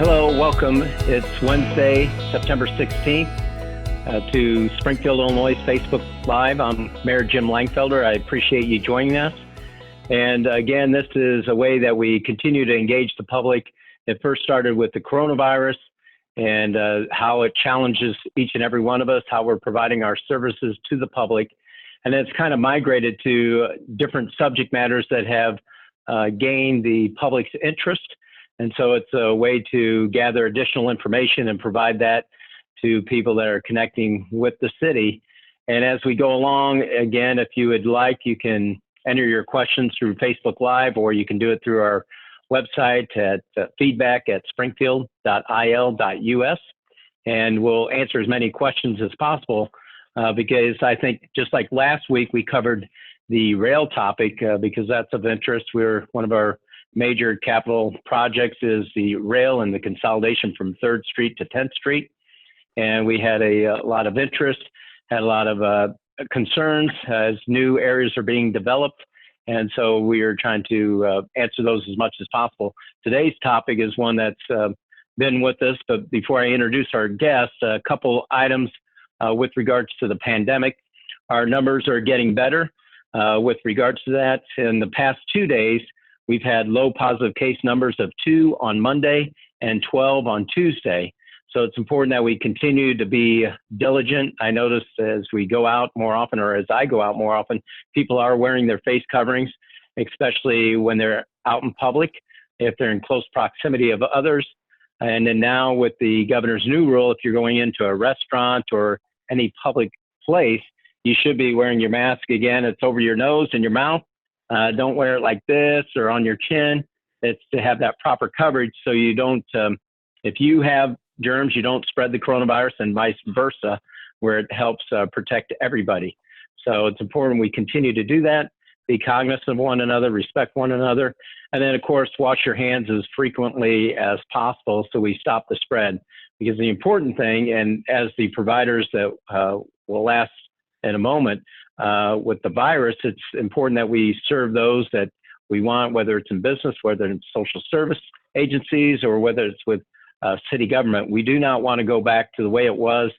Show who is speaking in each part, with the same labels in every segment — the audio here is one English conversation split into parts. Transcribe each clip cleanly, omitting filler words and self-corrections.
Speaker 1: Hello, welcome. It's Wednesday, September 16th to Springfield, Illinois Facebook Live. I'm Mayor Jim Langfelder. I appreciate you joining us. And again, this is a way that we continue to engage the public. It first started with the coronavirus and how it challenges each and every one of us, how we're providing our services to the public. And it's kind of migrated to different subject matters that have gained the public's interest. And so it's a way to gather additional information and provide that to people that are connecting with the city. And as we go along, again, if you would like, you can enter your questions through Facebook Live, or you can do it through our website at feedback@springfield.il.us. And we'll answer as many questions as possible because I think just like last week, we covered the rail topic because that's of interest. One of our major capital projects is the rail and the consolidation from 3rd Street to 10th Street. And we had a lot of interest, had a lot of concerns as new areas are being developed. And so we are trying to answer those as much as possible. Today's topic is one that's been with us, but before I introduce our guest, a couple items with regards to the pandemic. Our numbers are getting better with regards to that. In the past 2 days, we've had low positive case numbers of 2 on Monday and 12 on Tuesday. So it's important that we continue to be diligent. I notice as we go out more often, or as I go out more often, people are wearing their face coverings, especially when they're out in public, if they're in close proximity of others. And then now with the governor's new rule, if you're going into a restaurant or any public place, you should be wearing your mask. Again, it's over your nose and your mouth. Don't wear it like this or on your chin. It's to have that proper coverage so you don't, if you have germs, you don't spread the coronavirus, and vice versa, where it helps protect everybody. So it's important we continue to do that, be cognizant of one another, respect one another, and then, of course, wash your hands as frequently as possible so we stop the spread. Because the important thing, and as the providers that will ask in a moment, with the virus, it's important that we serve those that we want, whether it's in business, whether it's social service agencies, or whether it's with city government. We do not want to go back to the way it was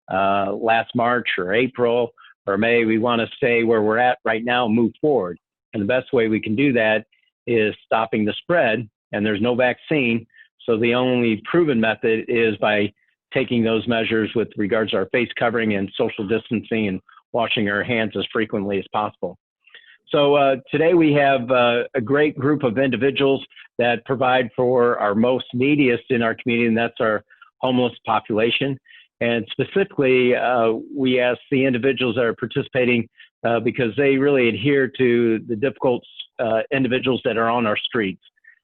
Speaker 1: last March or April or May. We want to stay where we're at right now and move forward. And the best way we can do that is stopping the spread, and there's no vaccine. So the only proven method is by taking those measures with regards to our face covering and social distancing and washing our hands as frequently as possible. So today we have a great group of individuals that provide for our most neediest in our community, and that's our homeless population. And specifically, we ask the individuals that are participating because they really adhere to the difficult individuals that are on our streets.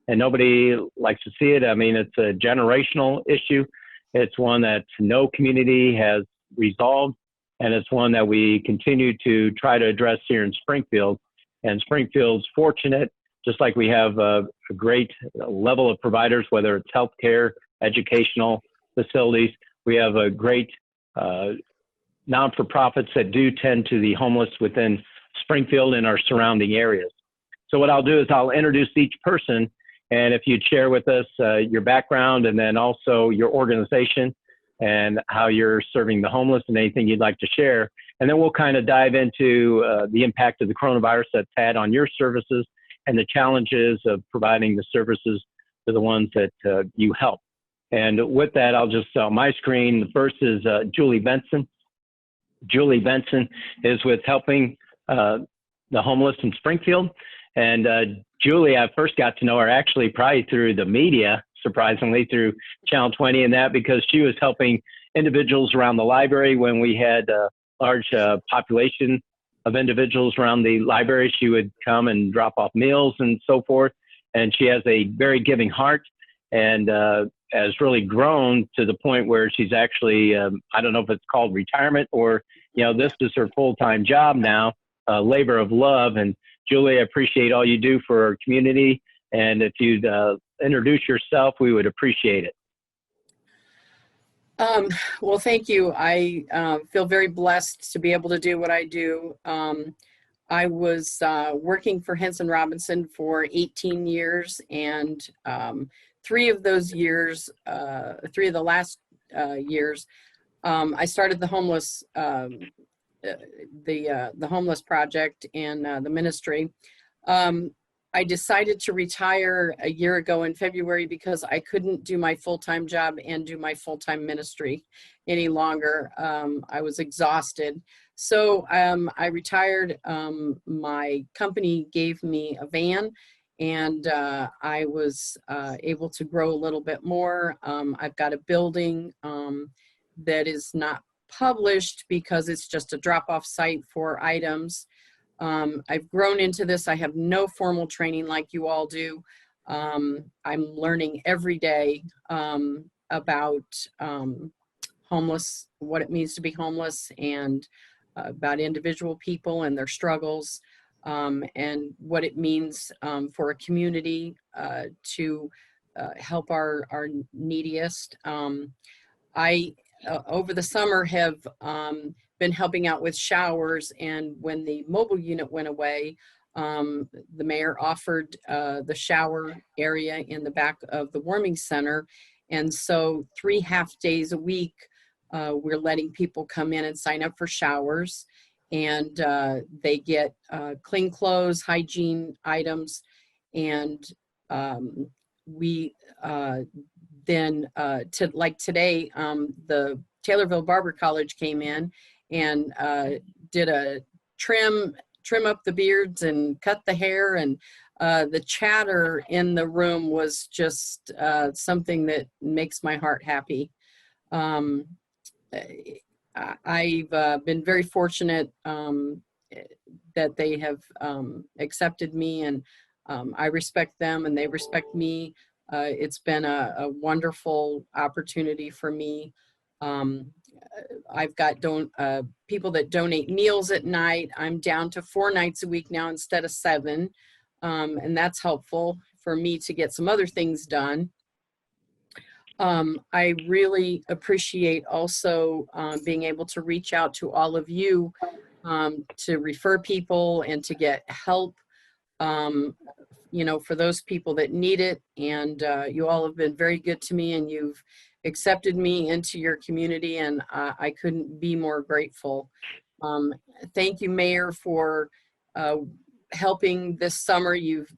Speaker 1: And nobody likes to see it. I mean, it's a generational issue. It's one that no community has resolved. And it's one that we continue to try to address here in Springfield. And Springfield's fortunate, just like we have a great level of providers, whether it's healthcare, educational facilities. We have a great non-for-profits that do tend to the homeless within Springfield and our surrounding areas. So what I'll do is I'll introduce each person, and if you'd share with us your background and then also your organization and how you're serving the homeless and anything you'd like to share. And then we'll kind of dive into the impact of the coronavirus that's had on your services and the challenges of providing the services to the ones that you help. And with that, I'll just, on my screen, the first is Julie Benson. Julie Benson is with Helping the Homeless in Springfield. And Julie, I first got to know her actually probably through the media, surprisingly, through Channel 20 and that, because she was helping individuals around the library when we had a large population of individuals around the library. She would come and drop off meals and so forth. And she has a very giving heart. And has really grown to the point where she's actually, I don't know if it's called retirement or, this is her full-time job now, labor of love. And Julie, I appreciate all you do for our community. And if you'd introduce yourself, we would appreciate it.
Speaker 2: Well, thank you. I feel very blessed to be able to do what I do. I was working for Henson Robinson for 18 years, and 3 of those years, 3 of the last years, I started the homeless the homeless project and the ministry. I decided to retire a year ago in February because I couldn't do my full-time job and do my full-time ministry any longer. I was exhausted. So I retired. My company gave me a van, and I was able to grow a little bit more. I've got a building that is not published because it's just a drop-off site for items. I've grown into this. I have no formal training like you all do. I'm learning every day about homeless, what it means to be homeless, and about individual people and their struggles, and what it means for a community to help our neediest. I, over the summer, have been helping out with showers, and when the mobile unit went away, the mayor offered the shower area in the back of the warming center, and so 3 half days a week we're letting people come in and sign up for showers, and they get clean clothes, hygiene items, and we then like today, the Taylorville Barber College came in and did a trim up the beards and cut the hair, and the chatter in the room was just something that makes my heart happy. I've been very fortunate that they have accepted me, and I respect them and they respect me. It's been a wonderful opportunity for me. I've got people that donate meals at night. I'm down to 4 nights a week now instead of 7. And that's helpful for me to get some other things done. I really appreciate also being able to reach out to all of you to refer people and to get help, for those people that need it. And you all have been very good to me, and you've accepted me into your community, and I couldn't be more grateful. Thank you, Mayor, for helping this summer. You've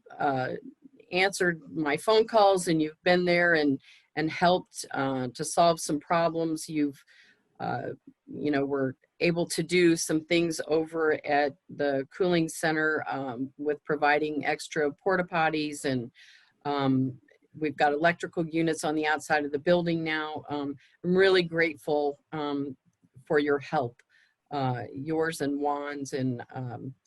Speaker 2: answered my phone calls, and you've been there and helped to solve some problems. You've, were able to do some things over at the cooling center with providing extra porta potties, and we've got electrical units on the outside of the building now. I'm really grateful for your help, yours and Juan's and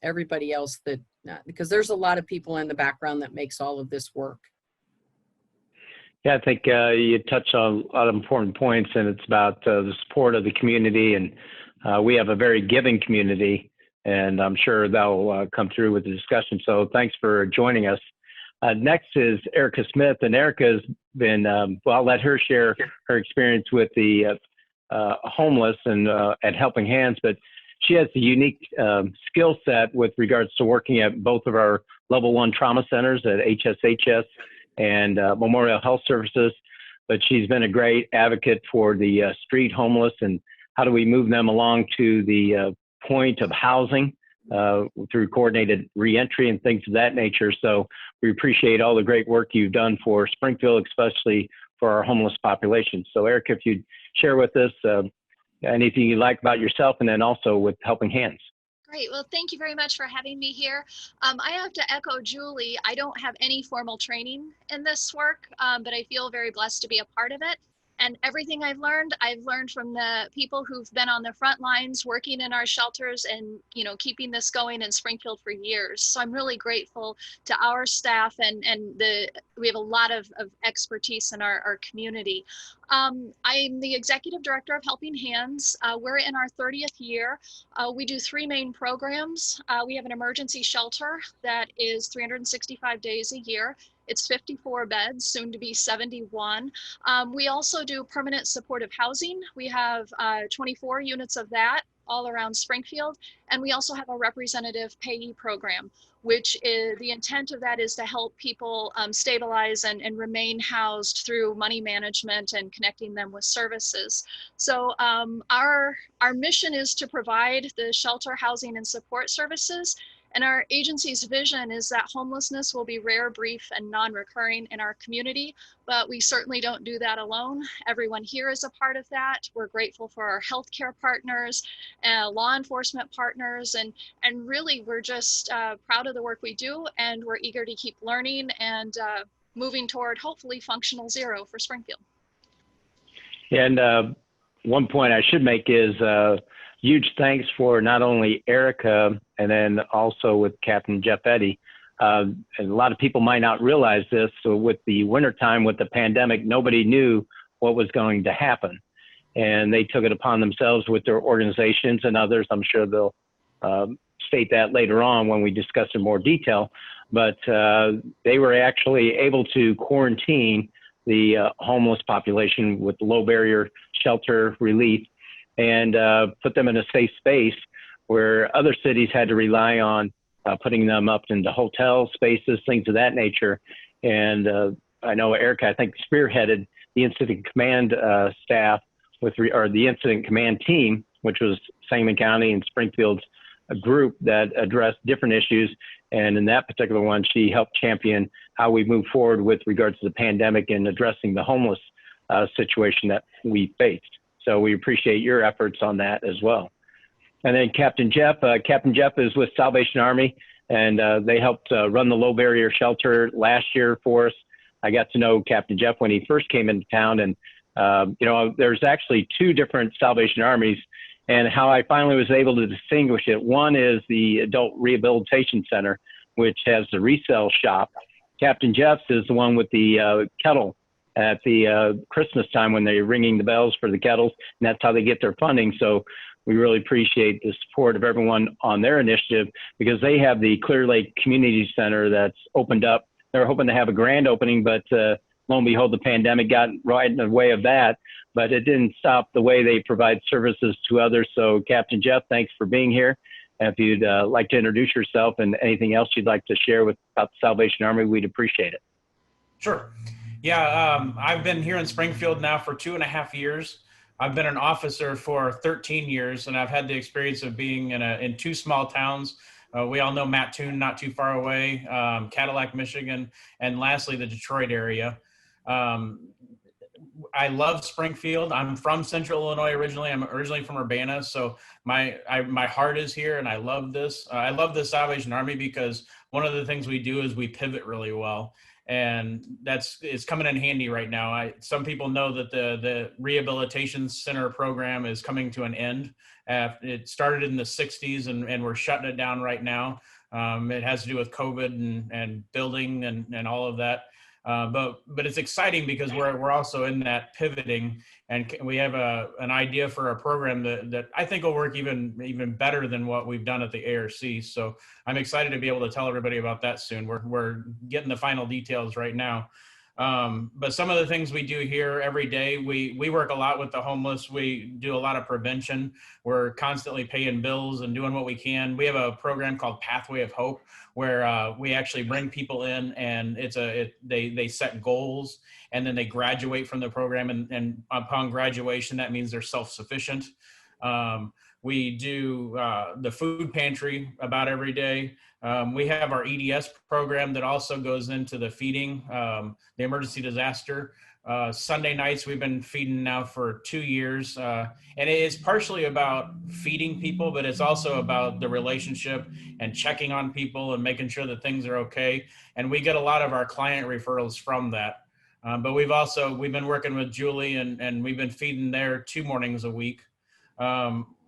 Speaker 2: everybody else, that because there's a lot of people in the background that makes all of this work.
Speaker 1: Yeah, I think you touched on a lot of important points, and it's about the support of the community. And we have a very giving community, and I'm sure that will come through with the discussion. So thanks for joining us. Next is Erika Smith, and Erika has been, I'll let her share her experience with the homeless and at Helping Hands, but she has a unique skill set with regards to working at both of our level 1 trauma centers at HSHS and Memorial Health Services. But she's been a great advocate for the street homeless and how do we move them along to the point of housing through coordinated reentry and things of that nature. So we appreciate all the great work you've done for Springfield, especially for our homeless population. So Erika, if you'd share with us anything you like about yourself, and then also with Helping Hands.
Speaker 3: Great. Well, thank you very much for having me here. I have to echo Julie. I don't have any formal training in this work, but I feel very blessed to be a part of it. And everything I've learned from the people who've been on the front lines working in our shelters and, you know, keeping this going in Springfield for years. So I'm really grateful to our staff and we have a lot of expertise in our community. I'm the executive director of Helping Hands. We're in our 30th year. We do 3 main programs. We have an emergency shelter that is 365 days a year. It's 54 beds, soon to be 71. We also do permanent supportive housing. We have 24 units of that all around Springfield. And we also have a representative payee program, which is the intent of that is to help people stabilize and remain housed through money management and connecting them with services. So our mission is to provide the shelter, housing, and support services. And our agency's vision is that homelessness will be rare, brief, and non-recurring in our community, but we certainly don't do that alone. Everyone here is a part of that. We're grateful for our healthcare partners, law enforcement partners, and really we're just proud of the work we do, and we're eager to keep learning and moving toward hopefully functional zero for Springfield.
Speaker 1: And one point I should make is huge thanks for not only Erika and then also with Captain Jeff Eddy. And a lot of people might not realize this. So with the wintertime, with the pandemic, nobody knew what was going to happen. And they took it upon themselves with their organizations and others. I'm sure they'll state that later on when we discuss in more detail. But they were actually able to quarantine the homeless population with low barrier shelter relief and put them in a safe space where other cities had to rely on putting them up into hotel spaces, things of that nature. And I know Erika, I think, spearheaded the incident command staff or the incident command team, which was Sangamon County and Springfield's group that addressed different issues. And in that particular one, she helped champion how we move forward with regards to the pandemic and addressing the homeless situation that we faced. So we appreciate your efforts on that as well. And then Captain Jeff is with Salvation Army, and they helped run the low barrier shelter last year for us. I got to know Captain Jeff when he first came into town, and you know, there's actually 2 different Salvation Armies, and how I finally was able to distinguish it. One is the Adult Rehabilitation Center, which has the resale shop. Captain Jeff's is the one with the kettle at the Christmas time when they're ringing the bells for the kettles, and that's how they get their funding. So we really appreciate the support of everyone on their initiative, because they have the Clear Lake Community Center that's opened up. They're hoping to have a grand opening, but lo and behold, the pandemic got right in the way of that, but it didn't stop the way they provide services to others. So Captain Jeff, thanks for being here. And if you'd like to introduce yourself and anything else you'd like to share about the Salvation Army, we'd appreciate it.
Speaker 4: Sure. Yeah, I've been here in Springfield now for 2.5 years. I've been an officer for 13 years, and I've had the experience of being in 2 small towns. We all know Mattoon, not too far away, Cadillac, Michigan, and lastly, the Detroit area. I love Springfield. I'm from Central Illinois originally. I'm originally from Urbana, so my heart is here, and I love this. I love the Salvation Army because one of the things we do is we pivot really well. And it's coming in handy right now. Some people know that the Rehabilitation Center program is coming to an end. It started in the 60s and we're shutting it down right now. It has to do with COVID and building and all of that. But it's exciting because we're also in that pivoting, and we have an idea for a program that I think will work even better than what we've done at the ARC. So I'm excited to be able to tell everybody about that soon. We're getting the final details right now. But some of the things we do here every day, we work a lot with the homeless. We do a lot of prevention. We're constantly paying bills and doing what we can. We have a program called Pathway of Hope, where we actually bring people in, and they set goals, and then they graduate from the program, and upon graduation, that means they're self-sufficient. We do the food pantry about every day. We have our EDS program that also goes into the feeding, the emergency disaster. Sunday nights, we've been feeding now for 2 years. And it is partially about feeding people, but it's also about the relationship and checking on people and making sure that things are okay. And we get a lot of our client referrals from that. But we've been working with Julie and we've been feeding there 2 mornings a week.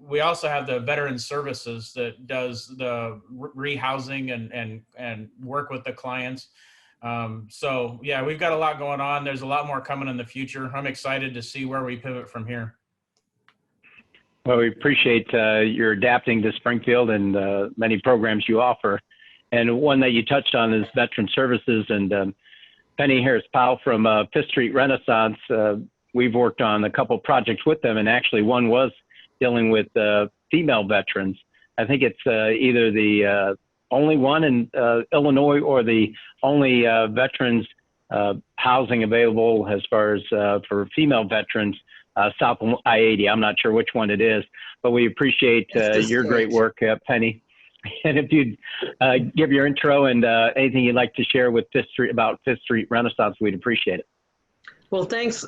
Speaker 4: We also have the Veteran Services that does the rehousing and work with the clients. So yeah, we've got a lot going on. There's a lot more coming in the future. I'm excited to see where we pivot from here.
Speaker 1: Well, we appreciate your adapting to Springfield and many programs you offer. And one that you touched on is Veteran Services, and Penny Harris-Powell from Fifth Street Renaissance. We've worked on a couple projects with them, and actually one was dealing with female veterans. I think it's either the only one in Illinois or the only veterans housing available as far as for female veterans south of I-80. I'm not sure which one it is, but we appreciate your great work, Penny. And if you'd give your intro and anything you'd like to share with about Fifth Street Renaissance, we'd appreciate it.
Speaker 5: Well, thanks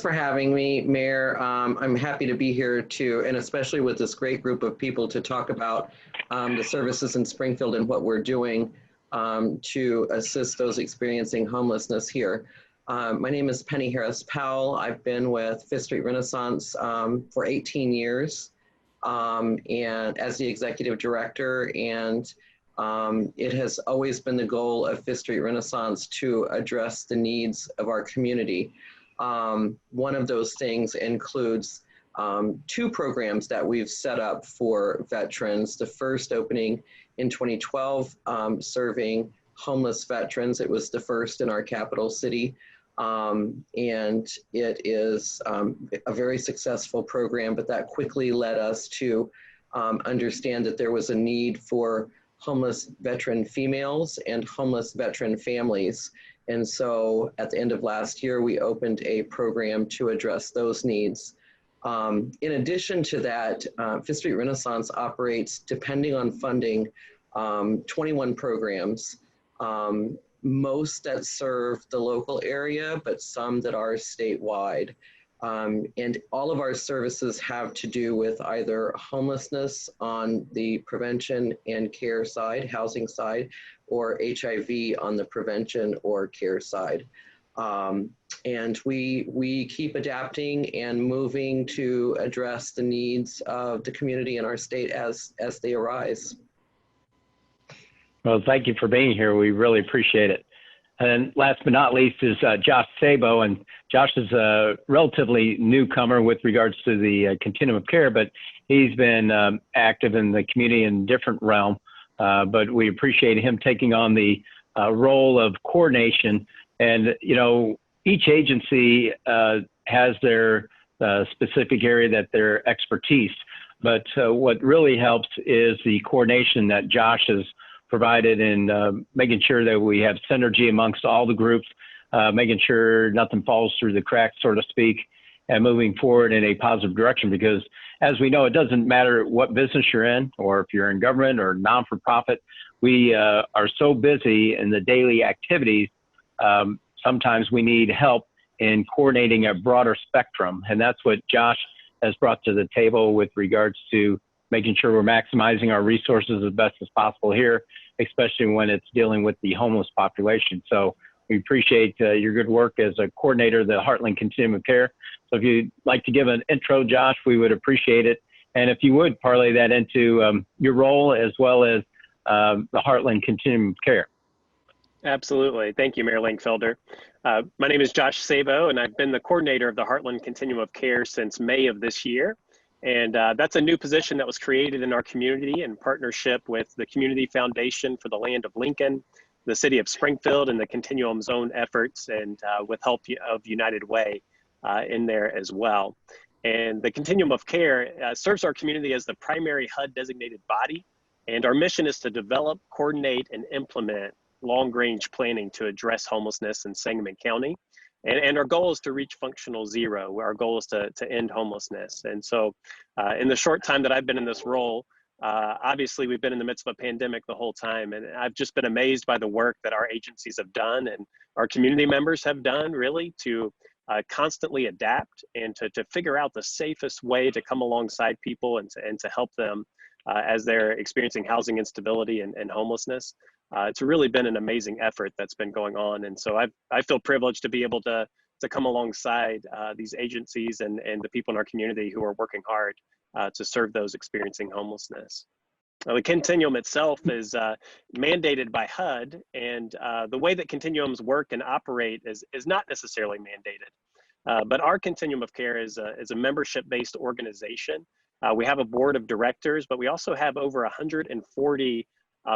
Speaker 5: for having me, Mayor. I'm happy to be here too, and especially with this great group of people to talk about the services in Springfield and what we're doing to assist those experiencing homelessness here. My name is Penny Harris-Powell. I've been with Fifth Street Renaissance for 18 years and as the executive director, and it has always been the goal of Fifth Street Renaissance to address the needs of our community. One of those things includes 2 programs that we've set up for veterans. The first opening in 2012, serving homeless veterans. It was the first in our capital city. And it is a very successful program, but that quickly led us to understand that there was a need for homeless veteran females and homeless veteran families. And so at the end of last year, we opened a program to address those needs. In addition to that, Fifth Street Renaissance operates, depending on funding, 21 programs, most that serve the local area, but some that are statewide. And all of our services have to do with either homelessness on the prevention and care side, housing side, or HIV on the prevention or care side. And we keep adapting and moving to address the needs of the community in our state as they arise.
Speaker 1: Well, thank you for being here. We really appreciate it. And last but not least is Josh Sabo. And Josh is a relatively newcomer with regards to the continuum of care, but he's been active in the community in different realm. But we appreciate him taking on the role of coordination. And, you know, each agency has their specific area that their expertise. But what really helps is the coordination that Josh has provided in making sure that we have synergy amongst all the groups, making sure nothing falls through the cracks, so to speak, and moving forward in a positive direction. Because as we know, it doesn't matter what business you're in, or if you're in government or non-for-profit, we are so busy in the daily activities. Sometimes we need help in coordinating a broader spectrum. And that's what Josh has brought to the table with regards to making sure we're maximizing our resources as best as possible here, especially when it's dealing with the homeless population. So we appreciate your good work as a coordinator of the Heartland Continuum of Care. So if you'd like to give an intro, Josh, we would appreciate it. And if you would parlay that into your role as well as the Heartland Continuum of Care.
Speaker 6: Absolutely. Thank you, Mayor Langfelder. My name is Josh Sabo, and I've been the coordinator of the Heartland Continuum of Care since May of this year. And that's a new position that was created in our community in partnership with the Community Foundation for the Land of Lincoln, the City of Springfield, and the Continuum Zone efforts, and with help of United Way in there as well. And the Continuum of Care serves our community as the primary HUD designated body. And our mission is to develop, coordinate, and implement long-range planning to address homelessness in Sangamon County. And our goal is to reach functional zero. Our goal is to end homelessness. And so in the short time that I've been in this role, obviously we've been in the midst of a pandemic the whole time. And I've just been amazed by the work that our agencies have done and our community members have done really to constantly adapt and to figure out the safest way to come alongside people and to help them as they're experiencing housing instability and homelessness. It's really been an amazing effort that's been going on. And so I feel privileged to be able to come alongside these agencies and the people in our community who are working hard to serve those experiencing homelessness. The continuum itself is mandated by HUD, and the way that continuums work and operate is not necessarily mandated. But our continuum of care is a membership-based organization. We have a board of directors, but we also have over 140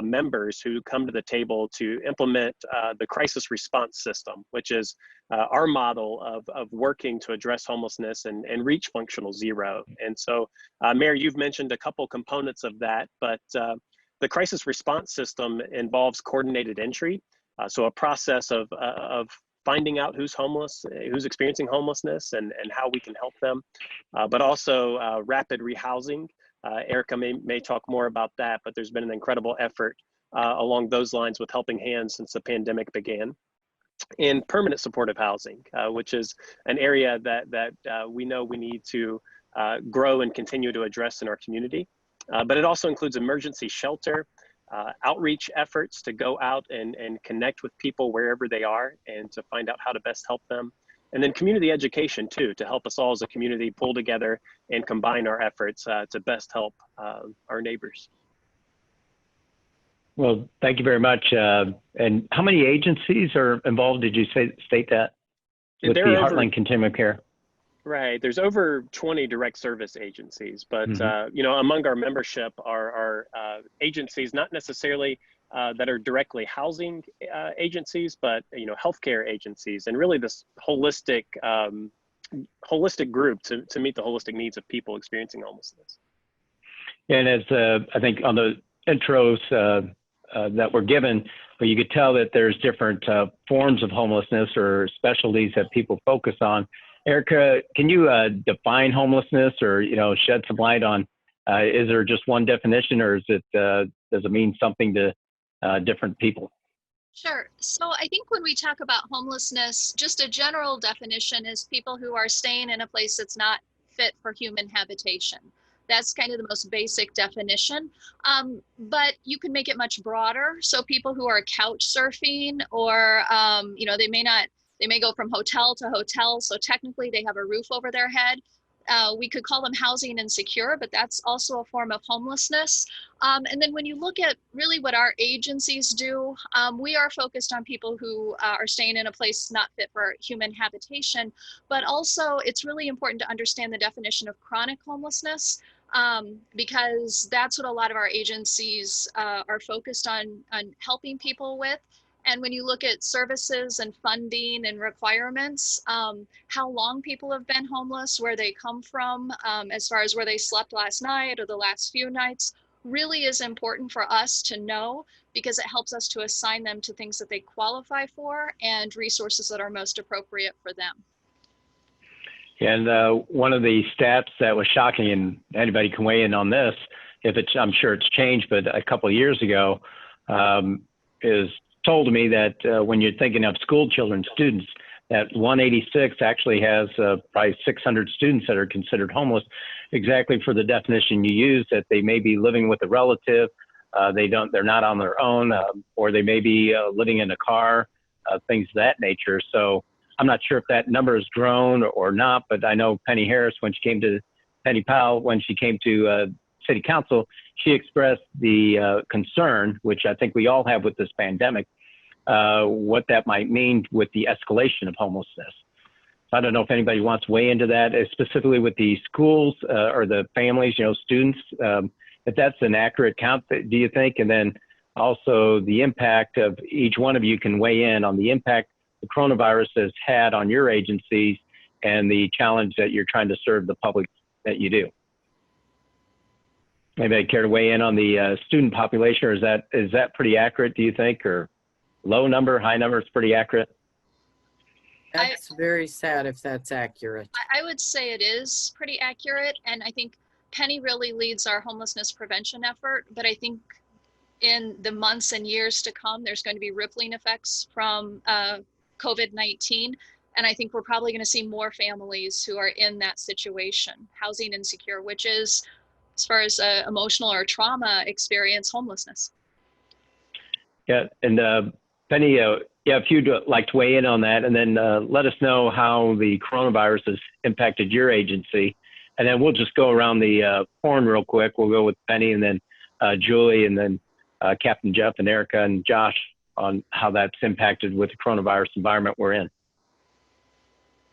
Speaker 6: members who come to the table to implement the crisis response system, which is our model of working to address homelessness and reach functional zero. And so, Mayor, you've mentioned a couple components of that, but the crisis response system involves coordinated entry. So a process of finding out who's homeless, who's experiencing homelessness, and how we can help them, but also rapid rehousing. Erika may talk more about that, but there's been an incredible effort along those lines with Helping Hands since the pandemic began. And permanent supportive housing, which is an area that we know we need to grow and continue to address in our community. But it also includes emergency shelter, outreach efforts to go out and connect with people wherever they are and to find out how to best help them. And then community education too, to help us all as a community pull together and combine our efforts to best help our neighbors.
Speaker 1: Well, thank you very much. And how many agencies are involved? Did you state that with the Heartland Continuum of Care?
Speaker 6: Right. There's over 20 direct service agencies, but you know, among our membership are agencies not necessarily that are directly housing agencies, but you know, healthcare agencies, and really this holistic group to meet the holistic needs of people experiencing homelessness.
Speaker 1: And as I think on the intros that were given, but you could tell that there's different forms of homelessness or specialties that people focus on. Erika, can you define homelessness, or shed some light on? Is there just one definition, or is it does it mean something to different people?
Speaker 3: Sure. So I think when we talk about homelessness, just a general definition is people who are staying in a place that's not fit for human habitation. That's kind of the most basic definition. But you can make it much broader. So people who are couch surfing, or they may go from hotel to hotel. So technically they have a roof over their head. We could call them housing insecure, but that's also a form of homelessness. And then when you look at really what our agencies do, we are focused on people who are staying in a place not fit for human habitation, but also it's really important to understand the definition of chronic homelessness, because that's what a lot of our agencies are focused on helping people with. And when you look at services and funding and requirements, how long people have been homeless, where they come from, as far as where they slept last night or the last few nights, really is important for us to know, because it helps us to assign them to things that they qualify for and resources that are most appropriate for them.
Speaker 1: And one of the stats that was shocking, and anybody can weigh in on this, I'm sure it's changed, but a couple of years ago, is told me that when you're thinking of school children, students, that 186 actually has probably 600 students that are considered homeless, exactly for the definition you use, that they may be living with a relative, they're not on their own, or they may be living in a car, things of that nature. So I'm not sure if that number has grown or not, but I know Penny Powell, when she came to City Council, she expressed the concern, which I think we all have with this pandemic, what that might mean with the escalation of homelessness. So I don't know if anybody wants to weigh into that, specifically with the schools or the families, students, if that's an accurate count, do you think? And then also the impact of each one of you can weigh in on the impact the coronavirus has had on your agencies and the challenge that you're trying to serve the public that you do. Maybe I'd care to weigh in on the student population, or is that pretty accurate, do you think, or low number, high number is pretty accurate?
Speaker 2: That's very sad if that's accurate.
Speaker 3: I would say it is pretty accurate, and I think Penny really leads our homelessness prevention effort, but I think in the months and years to come, there's going to be rippling effects from COVID-19, and I think we're probably going to see more families who are in that situation, housing insecure, which is, as far as emotional or trauma experience, homelessness.
Speaker 1: Yeah, and Penny, yeah, if you'd like to weigh in on that, and then let us know how the coronavirus has impacted your agency, and then we'll just go around the horn real quick. We'll go with Penny, and then Julie, and then Captain Jeff and Erika and Josh on how that's impacted with the coronavirus environment we're in.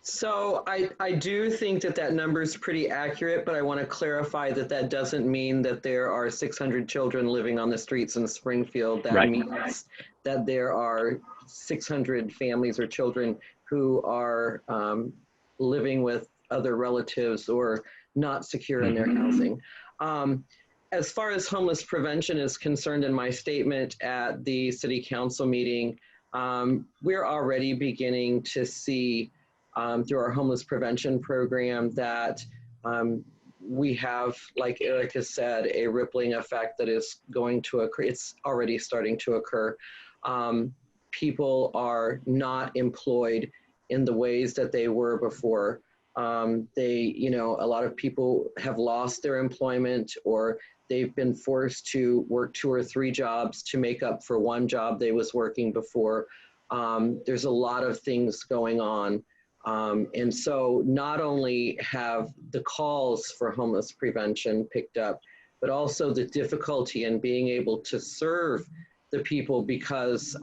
Speaker 5: So I do think that that number is pretty accurate, but I want to clarify that that doesn't mean that there are 600 children living on the streets in Springfield. That
Speaker 1: Right.
Speaker 5: means that there are 600 families or children who are living with other relatives or not secure in their housing. As far as homeless prevention is concerned, in my statement at the city council meeting, we're already beginning to see through our homeless prevention program that we have, like Erika said, a rippling effect that is going to occur. It's already starting to occur. People are not employed in the ways that they were before. A lot of people have lost their employment, or they've been forced to work 2 or 3 jobs to make up for one job they was working before. There's a lot of things going on. And so not only have the calls for homeless prevention picked up, but also the difficulty in being able to serve the people because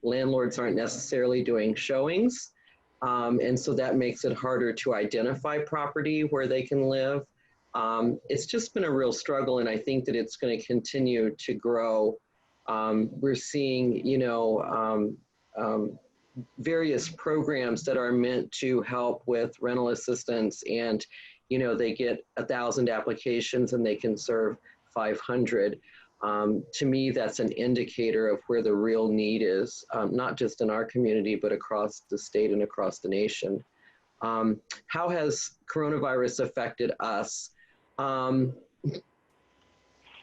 Speaker 5: landlords aren't necessarily doing showings. And so that makes it harder to identify property where they can live. It's just been a real struggle, and I think that it's going to continue to grow. We're seeing, various programs that are meant to help with rental assistance, and they get 1,000 applications and they can serve 500. To me, that's an indicator of where the real need is, not just in our community, but across the state and across the nation. How has coronavirus affected us?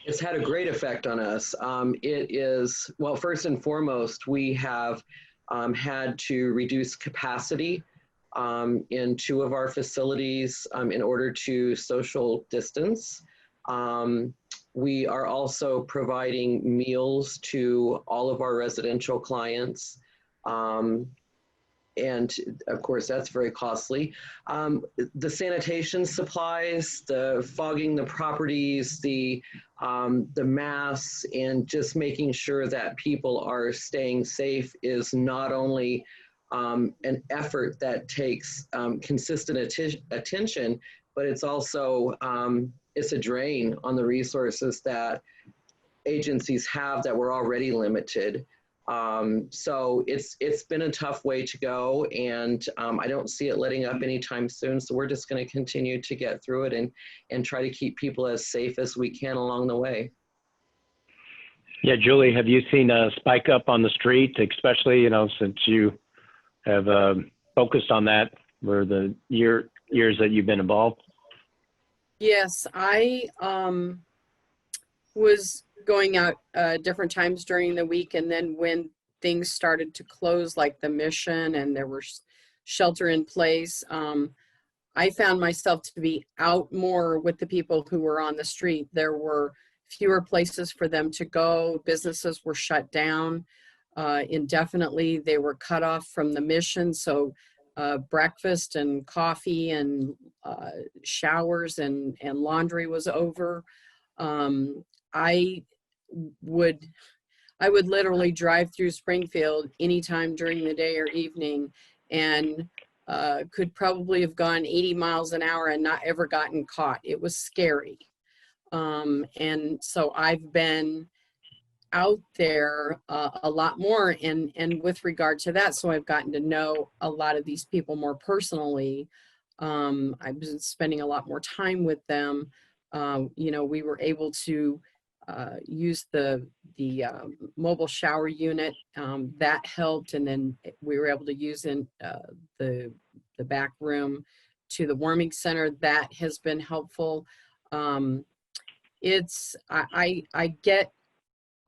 Speaker 5: It's had a great effect on us. It is, well, first and foremost, we have had to reduce capacity in 2 of our facilities in order to social distance. We are also providing meals to all of our residential clients. And of course, that's very costly. The sanitation supplies, the fogging the properties, the masks, and just making sure that people are staying safe is not only an effort that takes consistent attention, but it's also, it's a drain on the resources that agencies have that were already limited. So it's been a tough way to go, and I don't see it letting up anytime soon. So we're just going to continue to get through it and try to keep people as safe as we can along the way.
Speaker 1: Yeah, Julie, have you seen a spike up on the street, especially, since you have focused on that for the years that you've been involved?
Speaker 2: Yes, I was going out different times during the week, and then when things started to close, like the Mission, and there were shelter in place, I found myself to be out more with the people who were on the street. There were fewer places for them to go. Businesses were shut down indefinitely. They were cut off from the Mission, so breakfast and coffee and showers and laundry was over. I would literally drive through Springfield anytime during the day or evening, and could probably have gone 80 miles an hour and not ever gotten caught. It was scary. And so I've been out there a lot more, and with regard to that, so I've gotten to know a lot of these people more personally. I've been spending a lot more time with them. We were able to use the mobile shower unit, that helped, and then we were able to use in the back room to the warming center. That has been helpful. I get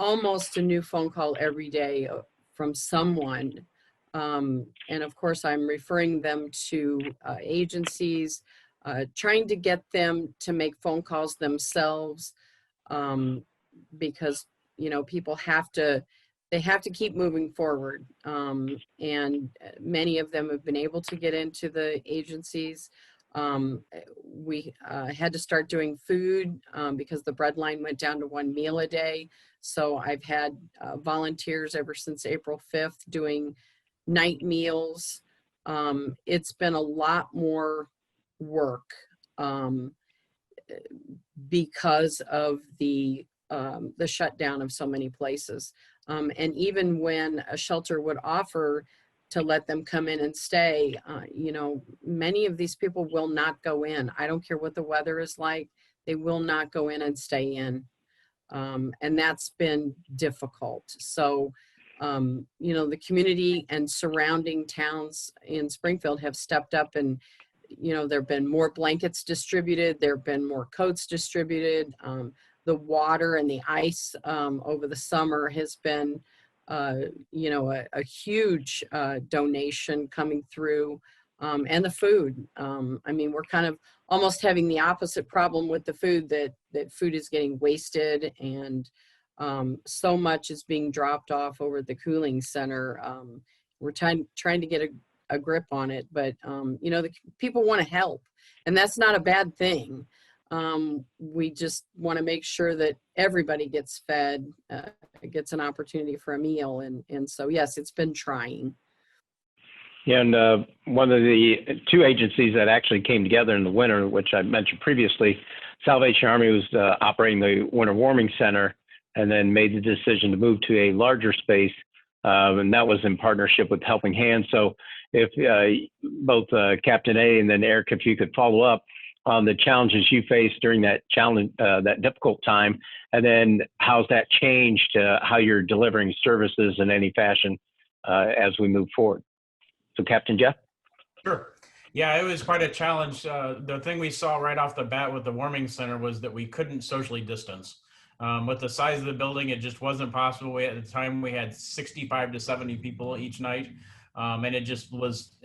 Speaker 2: almost a new phone call every day from someone, and of course I'm referring them to agencies, trying to get them to make phone calls themselves. Because people have to they have to keep moving forward. And many of them have been able to get into the agencies. We had to start doing food because the bread line went down to 1 meal a day. So I've had volunteers ever since April 5th doing night meals. It's been a lot more work because of the shutdown of so many places. And even when a shelter would offer to let them come in and stay, you know, many of these people will not go in. I don't care what the weather is like, they will not go in and stay in. And that's been difficult. So, you know, the community and surrounding towns in Springfield have stepped up, and, you know, there've been more blankets distributed, there've been more coats distributed. The water and the ice over the summer has been, you know, a huge donation coming through, and the food. I mean, we're kind of almost having the opposite problem with the food, that food is getting wasted, and so much is being dropped off over at the cooling center. We're trying to get a grip on it, but you know, the people want to help, and that's not a bad thing. We just want to make sure that everybody gets fed, gets an opportunity for a meal. And so, yes, it's been trying.
Speaker 1: Yeah, and one of the two agencies that actually came together in the winter, which I mentioned previously, Salvation Army was operating the Winter Warming Center, and then made the decision to move to a larger space, and that was in partnership with Helping Hands. So if both Captain A and then Erika, if you could follow up on the challenges you faced during that challenge, that difficult time, and then how's that changed how you're delivering services in any fashion as we move forward. So Captain Jeff?
Speaker 4: Sure. Yeah, it was quite a challenge. The thing we saw right off the bat with the warming center was that we couldn't socially distance. With the size of the building, it just wasn't possible. At the time, we had 65 to 70 people each night, and it just was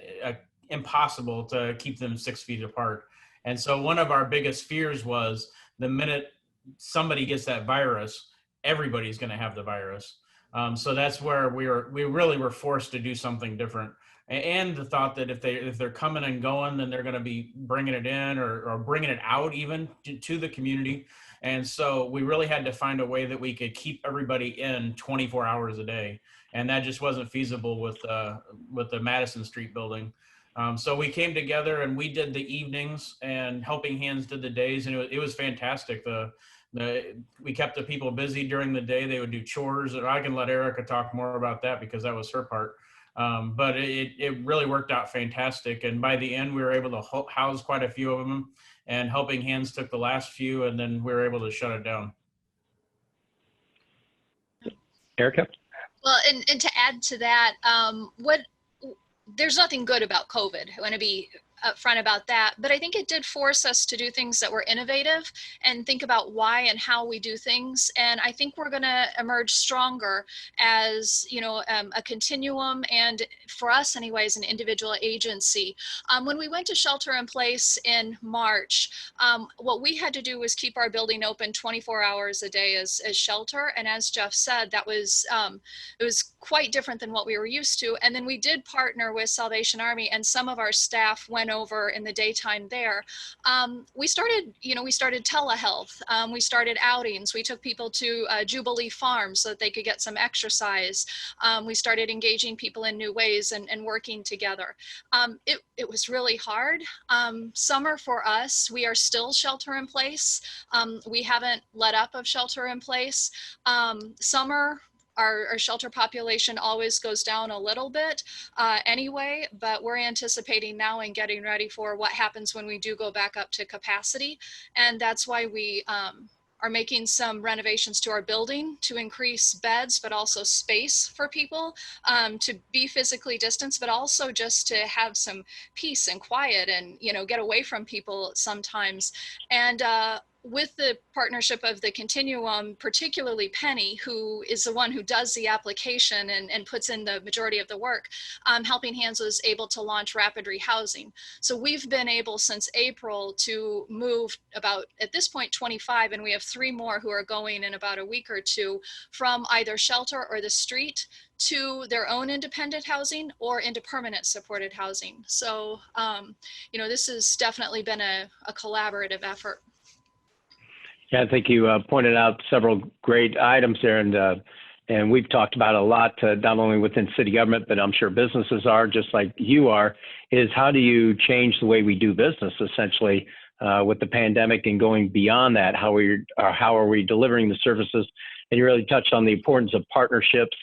Speaker 4: impossible to keep them 6 feet apart. And so one of our biggest fears was the minute somebody gets that virus, everybody's going to have the virus. So that's where we really were forced to do something different. And the thought that if they're coming and going, then they're going to be bringing it in or bringing it out even to the community. And so we really had to find a way that we could keep everybody in 24 hours a day. And that just wasn't feasible with the Madison Street building. So we came together and we did the evenings, and Helping Hands did the days, and it was fantastic. We kept the people busy during the day. They would do chores, and I can let Erika talk more about that because that was her part. But it really worked out fantastic. And by the end, we were able to house quite a few of them, and Helping Hands took the last few, and then we were able to shut it down.
Speaker 1: Erika?
Speaker 3: Well, and to add to that, there's nothing good about COVID. I want to be upfront about that, but I think it did force us to do things that were innovative and think about why and how we do things. And I think we're going to emerge stronger as, you know, a continuum, and for us anyways, an individual agency. When we went to shelter in place in March, what we had to do was keep our building open 24 hours a day as shelter. And as Jeff said, that was, it was quite different than what we were used to. And then we did partner with Salvation Army, and some of our staff went over in the daytime there. We started telehealth. We started outings. We took people to Jubilee Farm so that they could get some exercise. We started engaging people in new ways and working together. It was really hard. Summer for us, we are still shelter in place. We haven't let up of shelter in place. Summer, our shelter population always goes down a little bit anyway, but we're anticipating now and getting ready for what happens when we do go back up to capacity. And that's why we are making some renovations to our building to increase beds, but also space for people to be physically distanced, but also just to have some peace and quiet and, you know, get away from people sometimes. And with the partnership of the Continuum, particularly Penny, who is the one who does the application and puts in the majority of the work, Helping Hands was able to launch rapid rehousing. So we've been able since April to move about, at this point, 25, and we have 3 more who are going in about a week or two from either shelter or the street to their own independent housing or into permanent supported housing. So, this has definitely been a collaborative effort.
Speaker 1: Yeah, I think you pointed out several great items there, and we've talked about a lot, not only within city government, but I'm sure businesses are, just like you are, is how do you change the way we do business, essentially, with the pandemic and going beyond that? How are we delivering the services? And you really touched on the importance of partnerships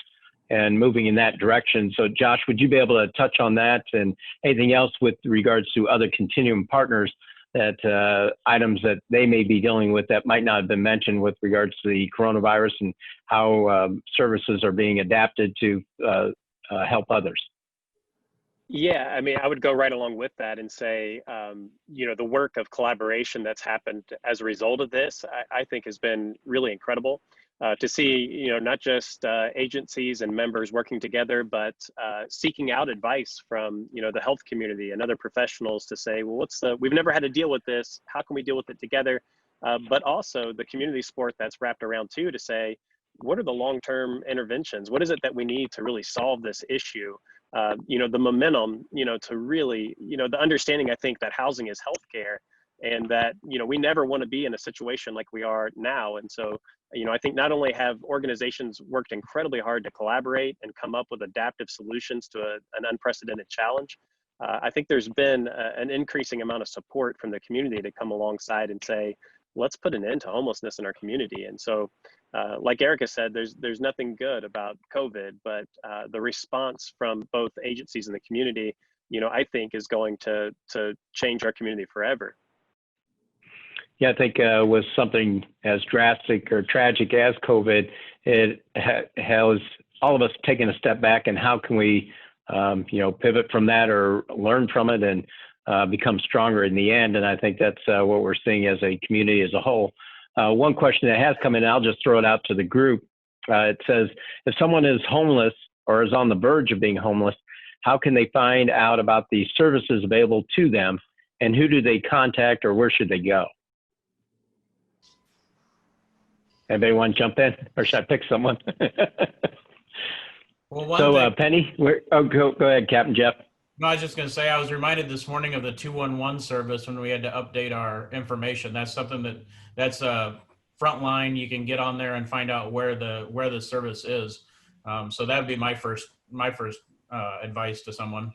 Speaker 1: and moving in that direction. So Josh, would you be able to touch on that and anything else with regards to other Continuum partners, that items that they may be dealing with that might not have been mentioned with regards to the coronavirus and how services are being adapted to help others?
Speaker 6: Yeah, I mean, I would go right along with that and say, the work of collaboration that's happened as a result of this, I think has been really incredible. To see, not just agencies and members working together, but seeking out advice from, the health community and other professionals to say, well, we've never had to deal with this. How can we deal with it together? But also the community support that's wrapped around too, to say, what are the long-term interventions? What is it that we need to really solve this issue? The momentum, to really, the understanding, I think, that housing is healthcare, and that, we never want to be in a situation like we are now. And so, I think not only have organizations worked incredibly hard to collaborate and come up with adaptive solutions to an unprecedented challenge, I think there's been an increasing amount of support from the community to come alongside and say, let's put an end to homelessness in our community. And so, like Erika said, there's nothing good about COVID, but the response from both agencies and the community, I think is going to change our community forever.
Speaker 1: Yeah, I think with something as drastic or tragic as COVID, it has all of us taken a step back, and how can we, pivot from that or learn from it and become stronger in the end. And I think that's what we're seeing as a community as a whole. One question that has come in, I'll just throw it out to the group. It says, if someone is homeless or is on the verge of being homeless, how can they find out about the services available to them, and who do they contact, or where should they go? Anybody want to jump in, or should I pick someone?
Speaker 4: Well,
Speaker 1: Penny, go ahead, Captain Jeff.
Speaker 4: No, I was just going to say, I was reminded this morning of the 211 service when we had to update our information. That's something that's a frontline. You can get on there and find out where the service is. So that would be my first advice to someone.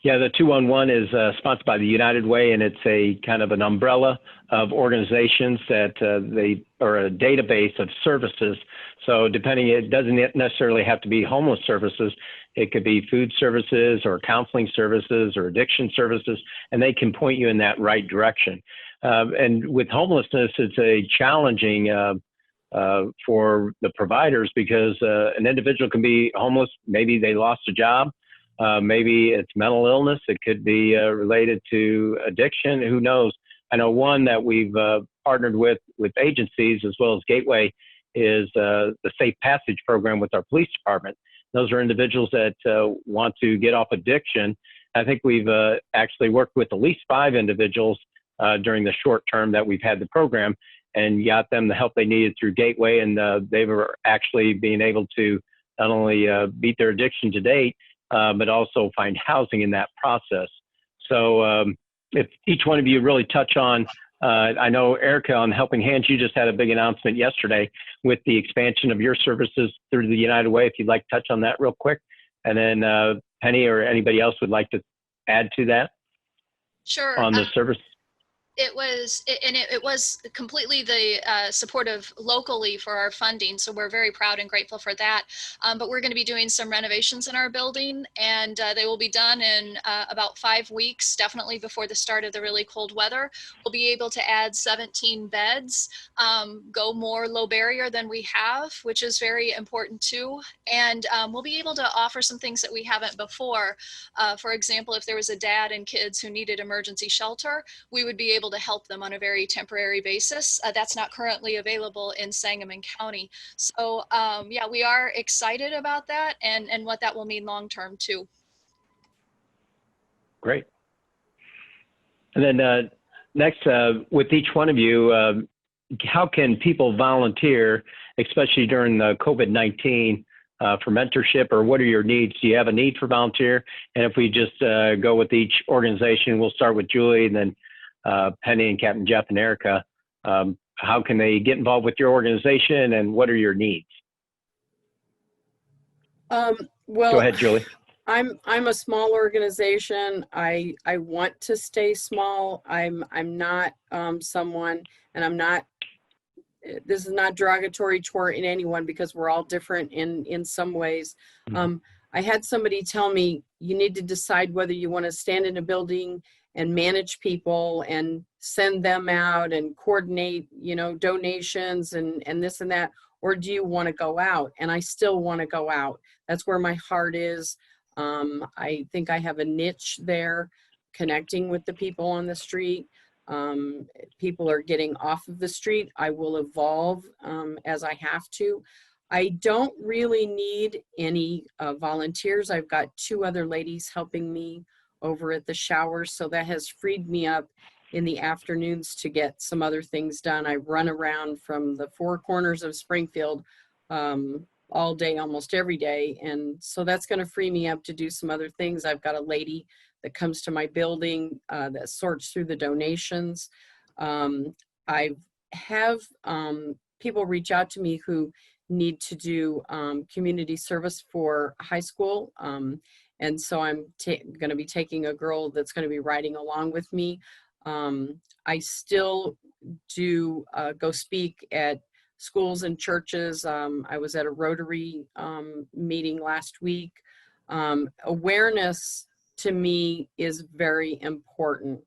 Speaker 1: Yeah, the 211 is sponsored by the United Way, and it's a kind of an umbrella of organizations that they are a database of services. So it doesn't necessarily have to be homeless services. It could be food services or counseling services or addiction services, and they can point you in that right direction. And with homelessness, it's a challenging for the providers, because an individual can be homeless. Maybe they lost a job. Maybe it's mental illness. It could be related to addiction. Who knows? I know one that we've partnered with agencies as well as Gateway is the Safe Passage program with our police department. Those are individuals that want to get off addiction. I think we've actually worked with at least 5 individuals during the short term that we've had the program, and got them the help they needed through Gateway. And they were actually being able to not only beat their addiction to date, but also find housing in that process. So if each one of you really touch on, I know Erika on Helping Hands, you just had a big announcement yesterday with the expansion of your services through the United Way. If you'd like to touch on that real quick, and then Penny or anybody else would like to add to that.
Speaker 3: Sure.
Speaker 1: On the service.
Speaker 3: It was completely the supportive locally for our funding. So we're very proud and grateful for that. But we're going to be doing some renovations in our building, and they will be done in about 5 weeks, definitely before the start of the really cold weather. We'll be able to add 17 beds, go more low barrier than we have, which is very important too. And we'll be able to offer some things that we haven't before. For example, if there was a dad and kids who needed emergency shelter, we would be able able to help them on a very temporary basis. That's not currently available in Sangamon County. So yeah, we are excited about that and what that will mean long-term too.
Speaker 1: Great. And then next, with each one of you, how can people volunteer, especially during the COVID-19, for mentorship, or what are your needs? Do you have a need for volunteer? And if we just go with each organization, we'll start with Julie, and then Penny and Captain Jeff and Erika. How can they get involved with your organization, and what are your needs?
Speaker 2: Well,
Speaker 1: Go ahead, Julie.
Speaker 2: I'm a small organization. I want to stay small. I'm not someone, and I'm not. This is not derogatory toward in anyone, because we're all different in some ways. I had somebody tell me, you need to decide whether you want to stand in a building and manage people and send them out and coordinate, you know, donations and this and that, or do you want to go out? And I still want to go out. That's where my heart is. I think I have a niche there, connecting with the people on the street. People are getting off of the street. I will evolve as I have to. I don't really need any volunteers. I've got 2 other ladies helping me over at the showers, so that has freed me up in the afternoons to get some other things done. I run around from the 4 corners of Springfield all day, almost every day, and so that's going to free me up to do some other things. I've got a lady that comes to my building that sorts through the donations. I have people reach out to me who need to do community service for high school. And so I'm going to be taking a girl that's going to be riding along with me. I still do go speak at schools and churches. I was at a Rotary meeting last week. Awareness to me is very important.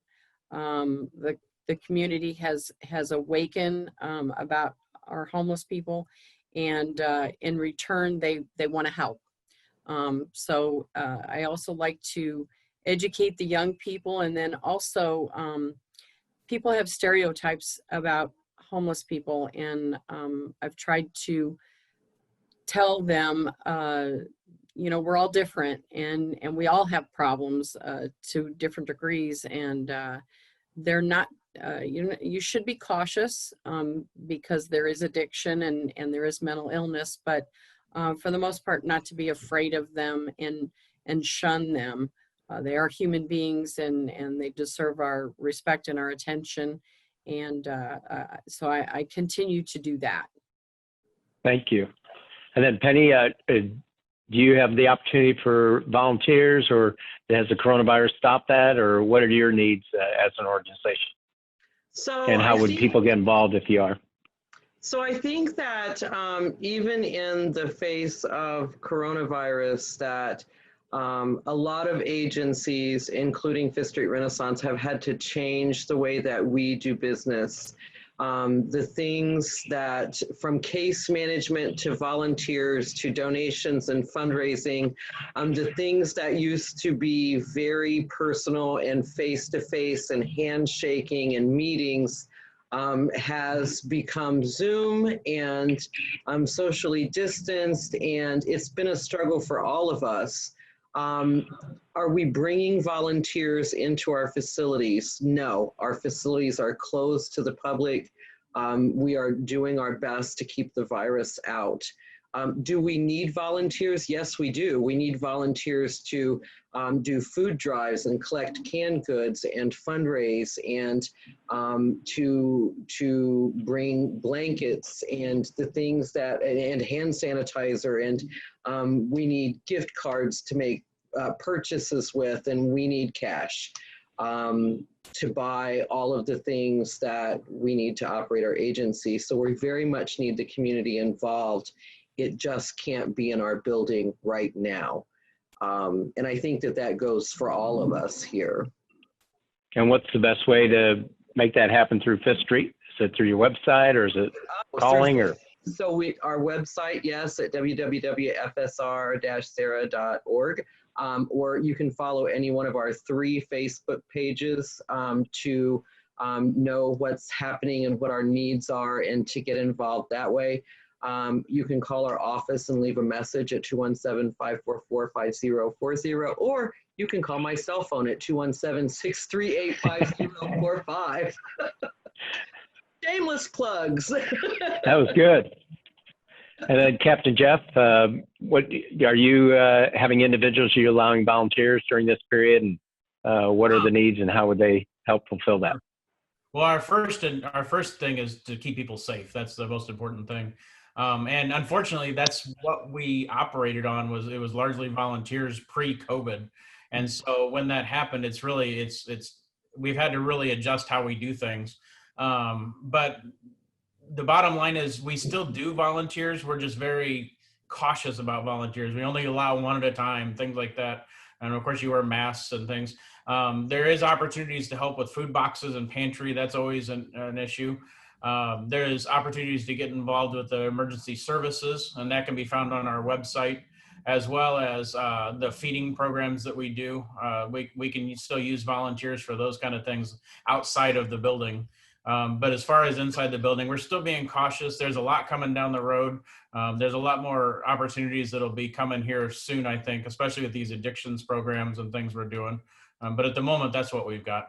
Speaker 2: The community has awakened about our homeless people, and in return they want to help. So I also like to educate the young people, and then also people have stereotypes about homeless people, and I've tried to tell them you know, we're all different, and we all have problems to different degrees, and they're not, you know, you should be cautious because there is addiction and there is mental illness, but for the most part, not to be afraid of them and shun them. They are human beings, and they deserve our respect and our attention, and so I continue to do that.
Speaker 1: Thank you. And then Penny, do you have the opportunity for volunteers, or has the coronavirus stopped that, or what are your needs as an organization?
Speaker 5: So,
Speaker 1: and how would people get involved if you are?
Speaker 5: So I think that even in the face of coronavirus, that a lot of agencies, including Fifth Street Renaissance, have had to change the way that we do business. The things that, from case management to volunteers to donations and fundraising, the things that used to be very personal and face-to-face and handshaking and meetings has become Zoom and socially distanced, and it's been a struggle for all of us. Are we bringing volunteers into our facilities? No, our facilities are closed to the public. We are doing our best to keep the virus out. Do we need volunteers? Yes, we do. We need volunteers to do food drives and collect canned goods and fundraise, and to bring blankets and the things that, and hand sanitizer, and we need gift cards to make purchases with, and we need cash to buy all of the things that we need to operate our agency. So we very much need the community involved. It just can't be in our building right now. And I think that that goes for all of us here.
Speaker 1: And what's the best way to make that happen through Fifth Street? Is it through your website, or is it calling? Or
Speaker 5: so our website, yes, at www.fsr-sarah.org. Or you can follow any one of our 3 Facebook pages to know what's happening and what our needs are, and to get involved that way. You can call our office and leave a message at 217-544-5040, or you can call my cell phone at 217-638-5045. Shameless plugs.
Speaker 1: That was good. And then Captain Jeff, what are you having individuals? Are you allowing volunteers during this period, and what are the needs and how would they help fulfill that?
Speaker 4: Well, our first thing is to keep people safe. That's the most important thing. And unfortunately, that's what we operated on. It was largely volunteers pre-COVID. And so when that happened, we've had to really adjust how we do things. But the bottom line is we still do volunteers. We're just very cautious about volunteers. We only allow one at a time, things like that. And of course you wear masks and things. There is opportunities to help with food boxes and pantry. That's always an issue. There's opportunities to get involved with the emergency services, and that can be found on our website, as well as the feeding programs that we do. We can still use volunteers for those kind of things outside of the building. But as far as inside the building, we're still being cautious. There's a lot coming down the road. There's a lot more opportunities that'll be coming here soon, I think, especially with these addictions programs and things we're doing. But at the moment, that's what we've got.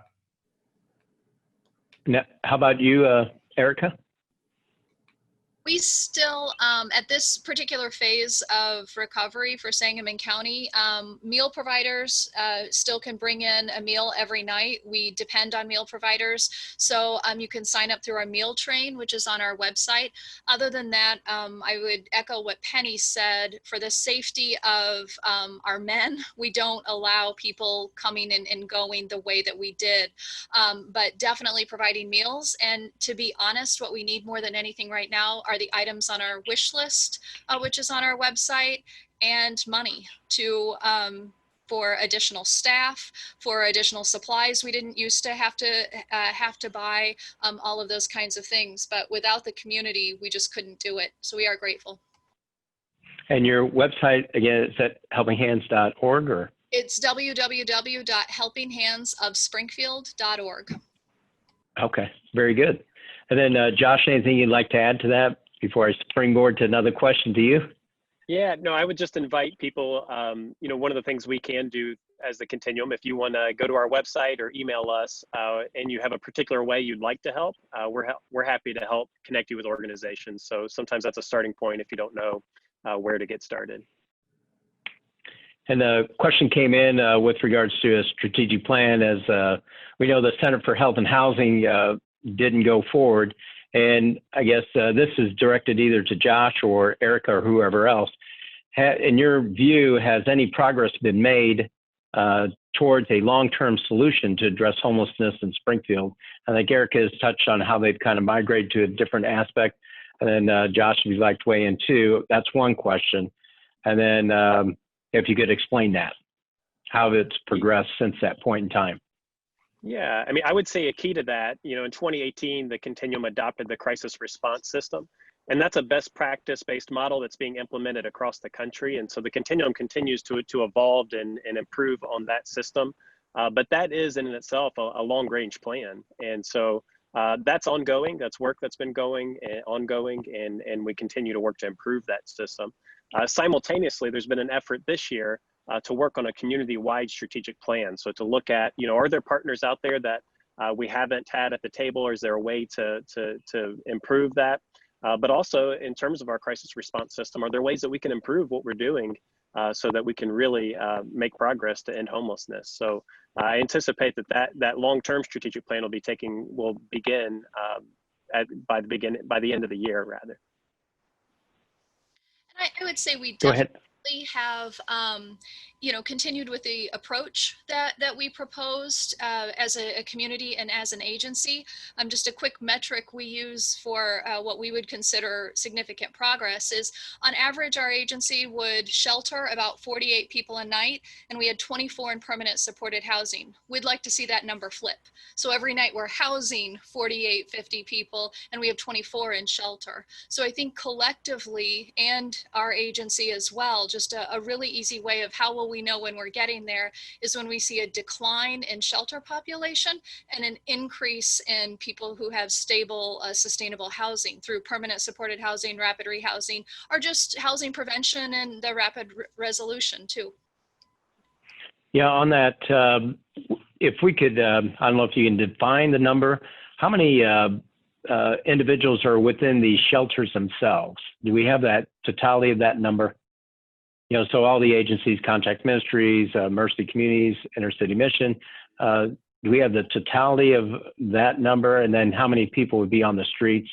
Speaker 1: Now, how about you, Erika?
Speaker 3: We still, at this particular phase of recovery for Sangamon County, meal providers still can bring in a meal every night. We depend on meal providers. So you can sign up through our meal train, which is on our website. Other than that, I would echo what Penny said. For the safety of our men, we don't allow people coming in and going the way that we did. But definitely providing meals. And to be honest, what we need more than anything right now are the items on our wish list, which is on our website, and money for additional staff, for additional supplies we didn't used to have to buy, all of those kinds of things. But without the community, we just couldn't do it. So we are grateful.
Speaker 1: And your website, again, is at helpinghands.org, or?
Speaker 3: It's www.helpinghandsofspringfield.org.
Speaker 1: Okay, very good. And then Josh, anything you'd like to add to that before I springboard to another question to you?
Speaker 6: Yeah, no, I would just invite people, one of the things we can do as the Continuum, if you want to go to our website or email us and you have a particular way you'd like to help, we're happy to help connect you with organizations. So sometimes that's a starting point if you don't know where to get started.
Speaker 1: And the question came in with regards to a strategic plan. As we know, the Center for Health and Housing didn't go forward. And I guess this is directed either to Josh or Erika or whoever else. In your view, has any progress been made towards a long-term solution to address homelessness in Springfield? I think Erika has touched on how they've kind of migrated to a different aspect. And then Josh, if you'd like to weigh in too, that's one question. And then if you could explain that, how it's progressed since that point in time.
Speaker 6: Yeah, I mean, I would say a key to that, in 2018, the Continuum adopted the crisis response system, and that's a best practice-based model that's being implemented across the country. And so the Continuum continues to evolve and improve on that system. But that is in itself a long-range plan. And so that's ongoing. That's work that's been ongoing, and we continue to work to improve that system. Simultaneously, there's been an effort this year to work on a community-wide strategic plan. So to look at, are there partners out there that we haven't had at the table, or is there a way to improve that? But also in terms of our crisis response system, are there ways that we can improve what we're doing so that we can really make progress to end homelessness? So I anticipate that long-term strategic plan will begin by the end of the year, rather.
Speaker 3: And I would say we
Speaker 1: Go ahead.
Speaker 3: have continued with the approach that we proposed as a community and as an agency. Just a quick metric we use for what we would consider significant progress is, on average, our agency would shelter about 48 people a night, and we had 24 in permanent supported housing. We'd like to see that number flip. So every night we're housing 48, 50 people, and we have 24 in shelter. So I think collectively, and our agency as well, just a really easy way of how will we know when we're getting there is when we see a decline in shelter population and an increase in people who have stable, sustainable housing through permanent supported housing, rapid rehousing, or just housing prevention and the rapid resolution too.
Speaker 1: Yeah, on that, if we could, I don't know if you can define the number, how many individuals are within the shelters themselves? Do we have that totality of that number? You know, so all the agencies, contact ministries, Mercy Communities, Inner City Mission, do we have the totality of that number? And then how many people would be on the streets,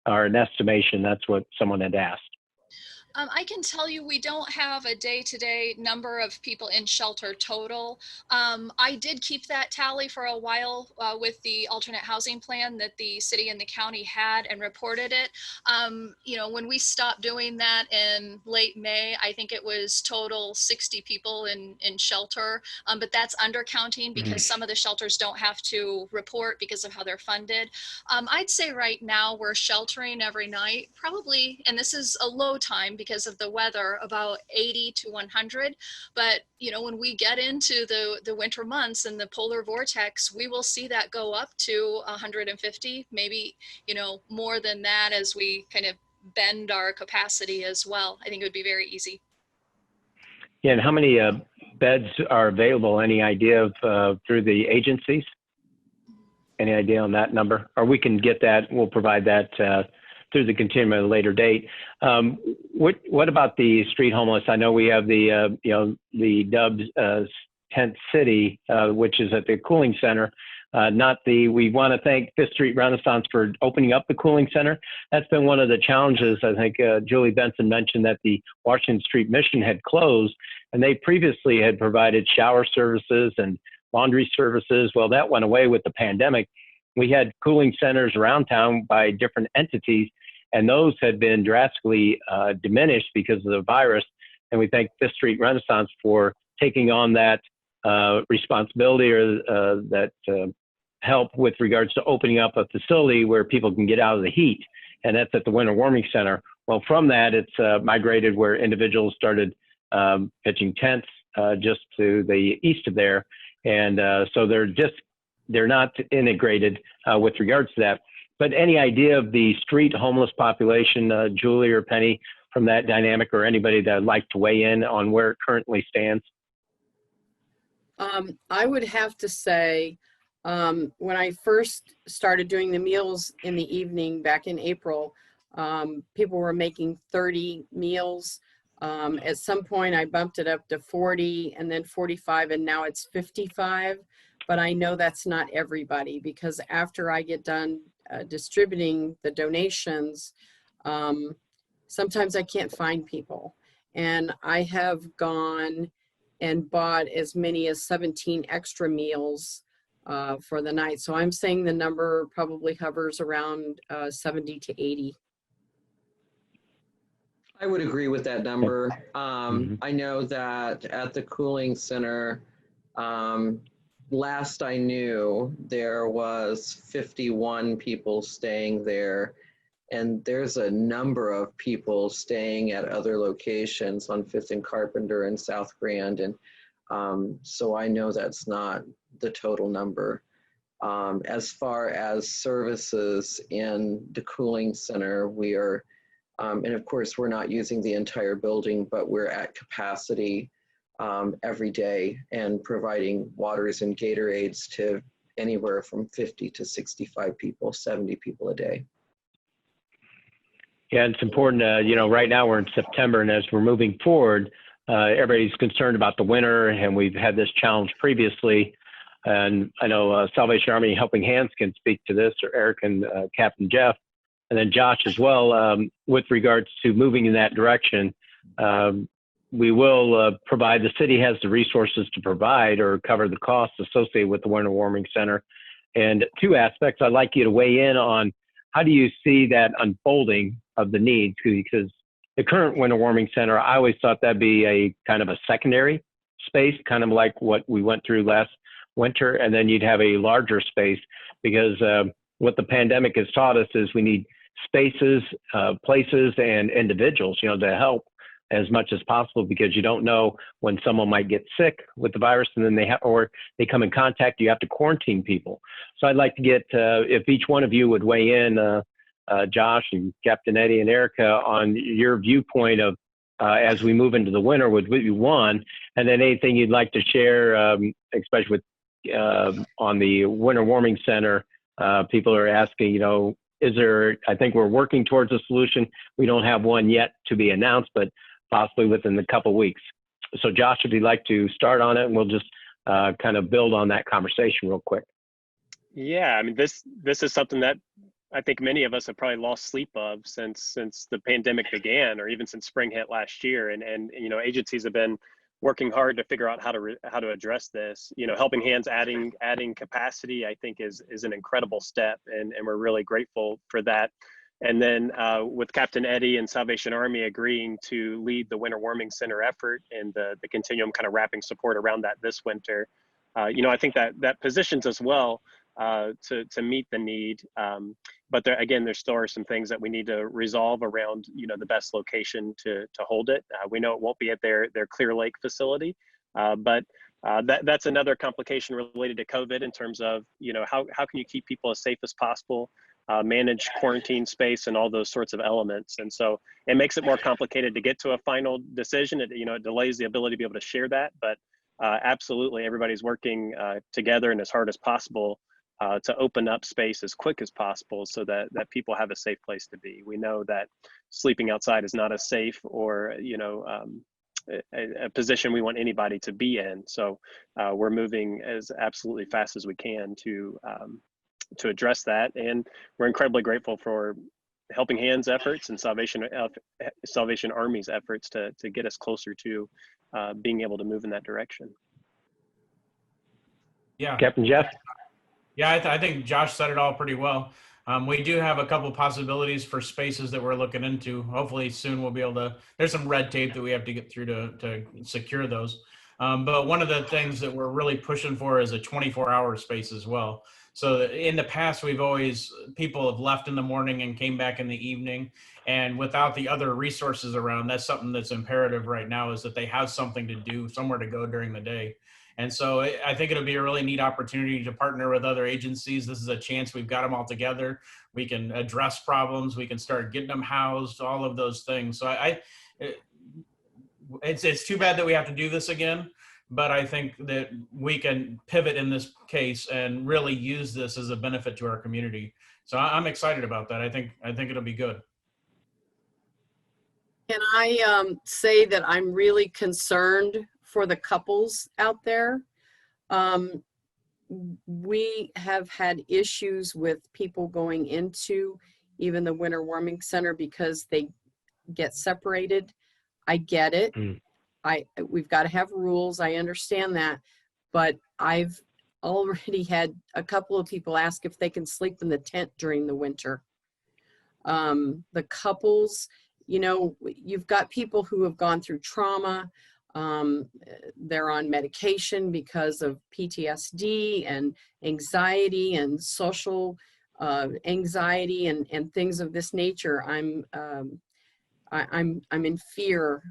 Speaker 1: or an estimation? That's what someone had asked.
Speaker 3: I can tell you we don't have a day-to-day number of people in shelter total. I did keep that tally for a while with the alternate housing plan that the city and the county had and reported it. You know, when we stopped doing that in late May, I think it was total 60 people in shelter, but that's undercounting because some of the shelters don't have to report because of how they're funded. I'd say right now we're sheltering every night, probably, and this is a low time because of the weather, about 80 to 100. But, you know, when we get into the winter months and the polar vortex, we will see that go up to 150, maybe, you know, more than that as we kind of bend our capacity as well. I think it would be very easy.
Speaker 1: Yeah, and how many beds are available? Any idea of through the agencies? Any idea on that number? Or we can get that, we'll provide that through the continuum at a later date. What about the street homeless? I know we have the, you know, the dubbed tent city, which is at the cooling center. We want to thank Fifth Street Renaissance for opening up the cooling center. That's been one of the challenges. I think Julie Benson mentioned that the Washington Street Mission had closed, and they previously had provided shower services and laundry services. Well, that went away with the pandemic. We had cooling centers around town by different entities, and those had been drastically diminished because of the virus. And we thank Fifth Street Renaissance for taking on that responsibility or that help with regards to opening up a facility where people can get out of the heat. And that's at the Winter Warming Center. Well, from that, it's migrated where individuals started pitching tents just to the east of there. And so they're not integrated with regards to that. But any idea of the street homeless population, Julie or Penny, from that dynamic, or anybody that would like to weigh in on where it currently stands?
Speaker 2: I would have to say, when I first started doing the meals in the evening back in April, people were making 30 meals. At some point I bumped it up to 40 and then 45, and now it's 55. But I know that's not everybody, because after I get done distributing the donations, sometimes I can't find people. And I have gone and bought as many as 17 extra meals for the night. So I'm saying the number probably hovers around 70 to 80.
Speaker 5: I would agree with that number. I know that at the cooling center, last I knew, there was 51 people staying there, and there's a number of people staying at other locations on 5th and Carpenter and South Grand, and so I know that's not the total number. As far as services in the cooling center, we are, and of course we're not using the entire building, but we're at capacity every day and providing waters and Gatorades to anywhere from 50 to 65 people, 70 people a day.
Speaker 1: Yeah, it's important, you know, right now we're in September, and as we're moving forward, everybody's concerned about the winter, and we've had this challenge previously. And I know Salvation Army Helping Hands can speak to this, or Eric and Captain Jeff, and then Josh as well, with regards to moving in that direction. We will provide, the city has the resources to provide or cover the costs associated with the Winter Warming Center. And two aspects I'd like you to weigh in on. How do you see that unfolding of the needs? Because the current Winter Warming Center, I always thought that'd be a kind of a secondary space, kind of like what we went through last winter, and then you'd have a larger space, because what the pandemic has taught us is we need spaces, places, and individuals, you know, to help as much as possible, because you don't know when someone might get sick with the virus and then or they come in contact, you have to quarantine people. So I'd like to get, if each one of you would weigh in, Josh and Captain Eddy and Erika, on your viewpoint of as we move into the winter would be one, and then anything you'd like to share, especially with on the Winter Warming Center. People are asking, you know, is there, I think we're working towards a solution. We don't have one yet to be announced, but possibly within a couple of weeks. So Josh, if you'd like to start on it, and we'll just kind of build on that conversation real quick.
Speaker 6: Yeah, I mean, this is something that I think many of us have probably lost sleep of since the pandemic began, or even since spring hit last year. And you know, agencies have been working hard to figure out how to address this. You know, Helping Hands adding capacity, I think is an incredible step, and we're really grateful for that. And then with Captain Eddy and Salvation Army agreeing to lead the Winter Warming Center effort and the continuum kind of wrapping support around that this winter, you know, I think that positions us well to meet the need. But there, again, there still are some things that we need to resolve around, you know, the best location to hold it. We know it won't be at their Clear Lake facility, but that's another complication related to COVID in terms of, you know, how can you keep people as safe as possible, manage quarantine space and all those sorts of elements. And so it makes it more complicated to get to a final decision. It, you know, it delays the ability to be able to share that, but absolutely everybody's working together and as hard as possible to open up space as quick as possible so that people have a safe place to be. We know that sleeping outside is not a safe or, you know, a position we want anybody to be in. So we're moving as absolutely fast as we can to address that. And we're incredibly grateful for Helping Hands efforts and Salvation Army's efforts to get us closer to being able to move in that direction.
Speaker 4: Yeah.
Speaker 1: Captain Jeff?
Speaker 4: Yeah, I think Josh said it all pretty well. We do have a couple possibilities for spaces that we're looking into. Hopefully soon we'll be able to, there's some red tape that we have to get through to secure those. But one of the things that we're really pushing for is a 24-hour space as well. So in the past, people have left in the morning and came back in the evening. And without the other resources around, that's something that's imperative right now, is that they have something to do, somewhere to go during the day. And so I think it'll be a really neat opportunity to partner with other agencies. This is a chance. We've got them all together. We can address problems. We can start getting them housed, all of those things. So it's too bad that we have to do this again, but I think that we can pivot in this case and really use this as a benefit to our community. So I'm excited about that. I think it'll be good.
Speaker 2: Can I say that I'm really concerned for the couples out there? We have had issues with people going into even the Winter Warming Center because they get separated. I get it. We've got to have rules. I understand that, but I've already had a couple of people ask if they can sleep in the tent during the winter. The couples, you know, you've got people who have gone through trauma. They're on medication because of PTSD and anxiety and social anxiety and things of this nature. I'm in fear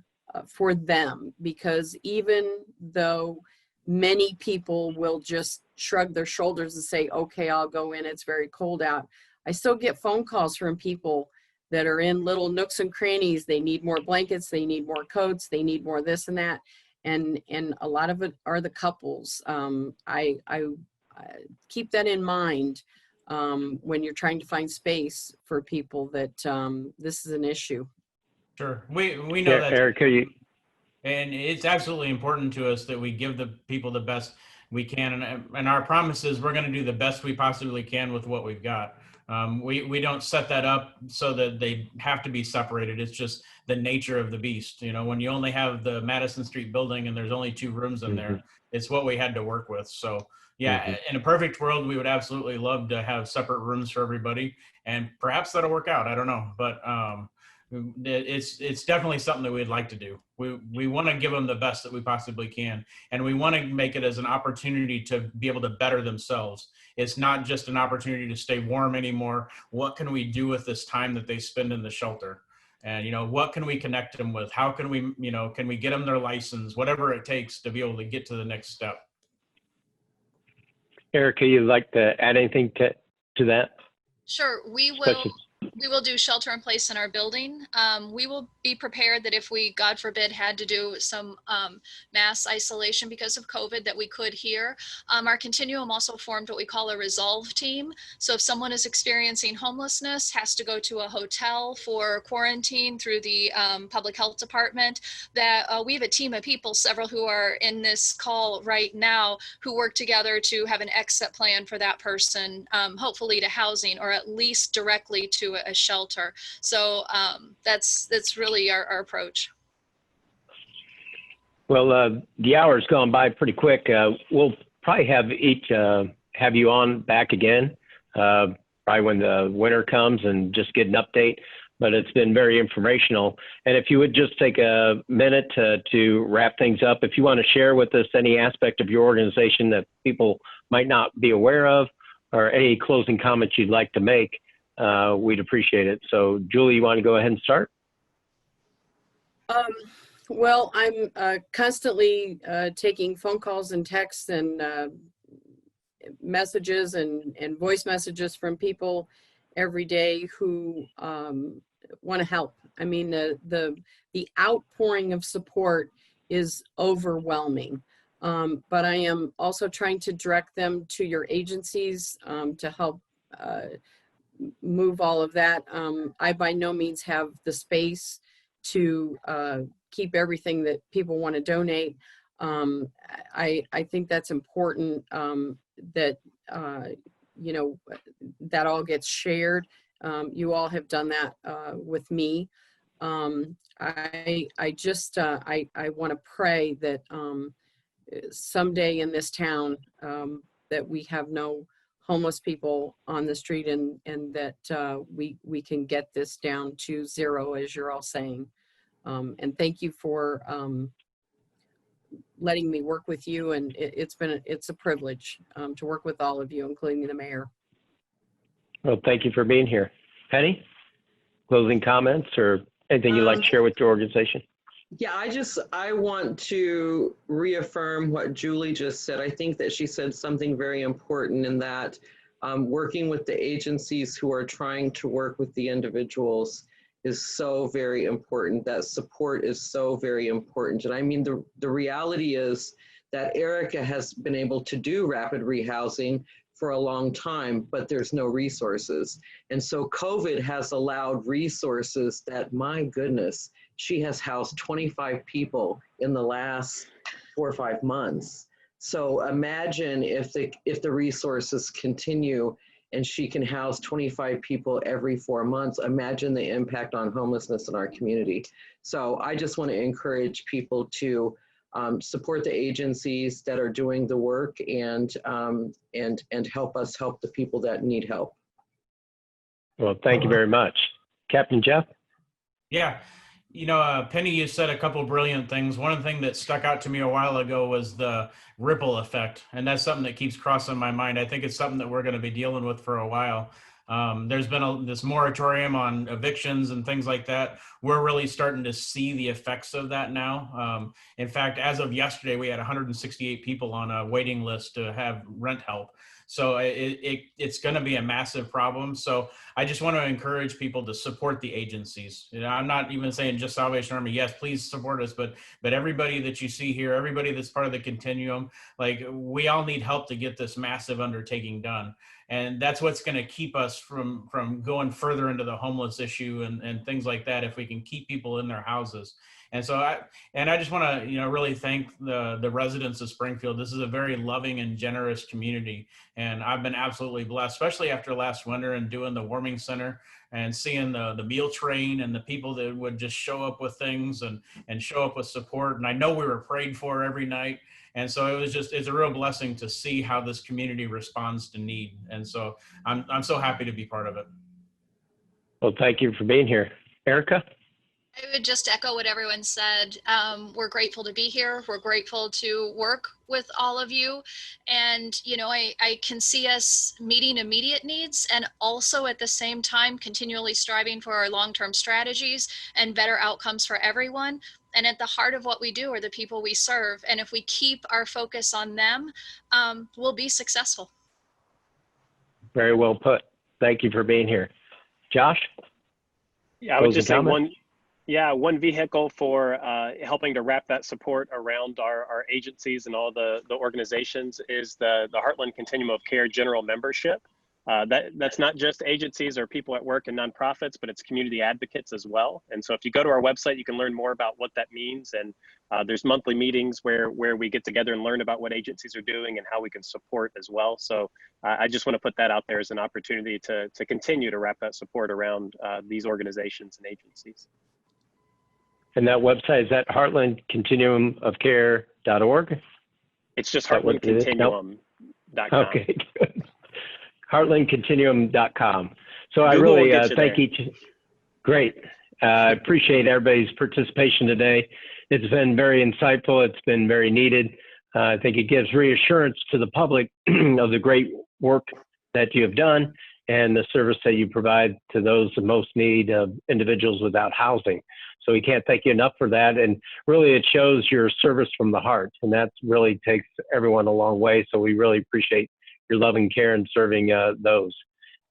Speaker 2: for them, because even though many people will just shrug their shoulders and say, okay, I'll go in, it's very cold out, I still get phone calls from people that are in little nooks and crannies. They need more blankets, they need more coats, they need more this and that. And a lot of it are the couples. I keep that in mind when you're trying to find space for people, that this is an issue.
Speaker 4: Sure, we know that.
Speaker 1: Erika,
Speaker 4: and it's absolutely important to us that we give the people the best we can. And our promise is we're going to do the best we possibly can with what we've got. We don't set that up so that they have to be separated. It's just the nature of the beast. You know, when you only have the Madison Street building and there's only 2 rooms in there, it's what we had to work with. So yeah, in a perfect world, we would absolutely love to have separate rooms for everybody, and perhaps that'll work out. I don't know, but it's definitely something that we'd like to do. We want to give them the best that we possibly can, and we want to make it as an opportunity to be able to better themselves. It's not just an opportunity to stay warm anymore. What can we do with this time that they spend in the shelter? And, what can we connect them with? How can we, can we get them their license, whatever it takes to be able to get to the next step.
Speaker 1: Erika, you'd like to add anything to that?
Speaker 3: Sure, we will do shelter in place in our building. We will be prepared that if we, God forbid, had to do some mass isolation because of COVID, that we could here. Our continuum also formed what we call a resolve team. So if someone is experiencing homelessness, has to go to a hotel for quarantine through the public health department, that we have a team of people, several who are in this call right now, who work together to have an exit plan for that person, hopefully to housing, or at least directly to a shelter. So that's really our approach.
Speaker 1: Well, the hour's gone by pretty quick. We'll probably have you on back again, probably when the winter comes, and just get an update. But it's been very informational. And if you would just take a minute to wrap things up, if you want to share with us any aspect of your organization that people might not be aware of, or any closing comments you'd like to make, we'd appreciate it. So Julie, you want to go ahead and start?
Speaker 2: Well, I'm constantly taking phone calls and texts and messages and voice messages from people every day who want to help. I mean, the outpouring of support is overwhelming. But I am also trying to direct them to your agencies to help move all of that. I by no means have the space to keep everything that people want to donate. I think that's important, that that all gets shared. You all have done that with me. I want to pray that someday in this town that we have no homeless people on the street, and that we can get this down to zero, as you're all saying. And thank you for letting me work with you, and it's a privilege to work with all of you, including the mayor.
Speaker 1: Well, thank you for being here. Penny, closing comments or anything you'd like to share with your organization?
Speaker 5: Yeah, I want to reaffirm what Julie just said. I think that she said something very important, in that working with the agencies who are trying to work with the individuals is so very important. That support is so very important. And I mean, the reality is that Erika has been able to do rapid rehousing for a long time, but there's no resources. And so COVID has allowed resources that, my goodness, she has housed 25 people in the last 4 or 5 months. So imagine if the resources continue and she can house 25 people every 4 months, imagine the impact on homelessness in our community. So I just want to encourage people to support the agencies that are doing the work, and help us help the people that need help.
Speaker 1: Well, thank you very much. Captain Jeff?
Speaker 4: Yeah. Penny, you said a couple brilliant things. One thing that stuck out to me a while ago was the ripple effect. And that's something that keeps crossing my mind. I think it's something that we're going to be dealing with for a while. There's been this moratorium on evictions and things like that. We're really starting to see the effects of that now. In fact, as of yesterday, we had 168 people on a waiting list to have rent help. So it's going to be a massive problem. So I just want to encourage people to support the agencies. I'm not even saying just Salvation Army. Yes, please support us, but everybody that you see here, everybody that's part of the continuum, like, we all need help to get this massive undertaking done. And that's what's going to keep us from going further into the homeless issue and things like that, if we can keep people in their houses. And so I just want to, really thank the residents of Springfield. This is a very loving and generous community. And I've been absolutely blessed, especially after last winter and doing the warming center and seeing the meal train and the people that would just show up with things and show up with support. And I know we were prayed for every night. And so it's a real blessing to see how this community responds to need. And so I'm so happy to be part of it.
Speaker 1: Well, thank you for being here. Erika?
Speaker 3: I would just echo what everyone said. We're grateful to be here. We're grateful to work with all of you. And, you know, I can see us meeting immediate needs and also at the same time continually striving for our long-term strategies and better outcomes for everyone. And at the heart of what we do are the people we serve. And if we keep our focus on them, we'll be successful.
Speaker 1: Very well put. Thank you for being here. Josh?
Speaker 6: Yeah, I would
Speaker 1: Closing
Speaker 6: just say
Speaker 1: comments?
Speaker 6: one vehicle for helping to wrap that support around our agencies and all the organizations is the Heartland Continuum of Care general membership. That's not just agencies or people at work and nonprofits, but it's community advocates as well. And so if you go to our website, you can learn more about what that means. And there's monthly meetings where we get together and learn about what agencies are doing and how we can support as well. So I just want to put that out there as an opportunity to continue to wrap that support around these organizations and agencies.
Speaker 1: And that website, is that heartlandcontinuumofcare.org?
Speaker 6: It's just heartlandcontinuum.com.
Speaker 1: Okay, good. heartlandcontinuum.com. So I
Speaker 6: Google
Speaker 1: really
Speaker 6: will get you
Speaker 1: thank
Speaker 6: there.
Speaker 1: each. Great. I appreciate everybody's participation today. It's been very insightful. It's been very needed. I think it gives reassurance to the public of the great work that you have done and the service that you provide to those in most need of individuals without housing. So we can't thank you enough for that. And really it shows your service from the heart, and that really takes everyone a long way. So we really appreciate your loving care and serving those.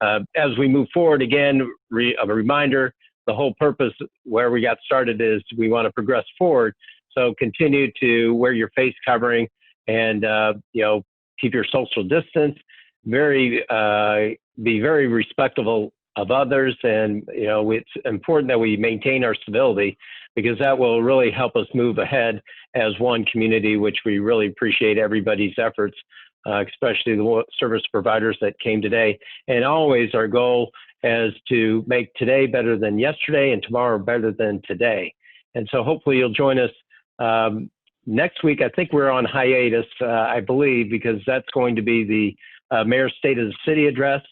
Speaker 1: As we move forward, again, a reminder, the whole purpose where we got started is we want to progress forward. So continue to wear your face covering and, you know, keep your social distance, be very respectful of others. And, you know, it's important that we maintain our civility, because that will really help us move ahead as one community, which we really appreciate everybody's efforts, especially the service providers that came today. And always our goal is to make today better than yesterday and tomorrow better than today. And so hopefully you'll join us next week. I think we're on hiatus, I believe, because that's going to be the Mayor's State of the City address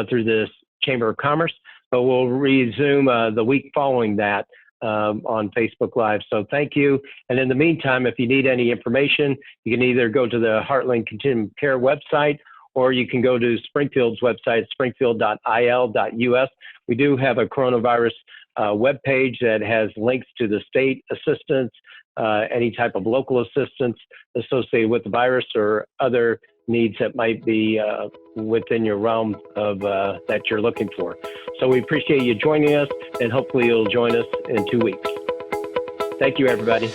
Speaker 1: through the Chamber of Commerce, but we'll resume the week following that on Facebook Live. So thank you. And in the meantime, if you need any information, you can either go to the Heartland Continuum of Care website, or you can go to Springfield's website, springfield.il.us. We do have a coronavirus webpage that has links to the state assistance, any type of local assistance associated with the virus or other needs that might be within your realm of that you're looking for. So we appreciate you joining us, and hopefully you'll join us in 2 weeks. Thank you, everybody.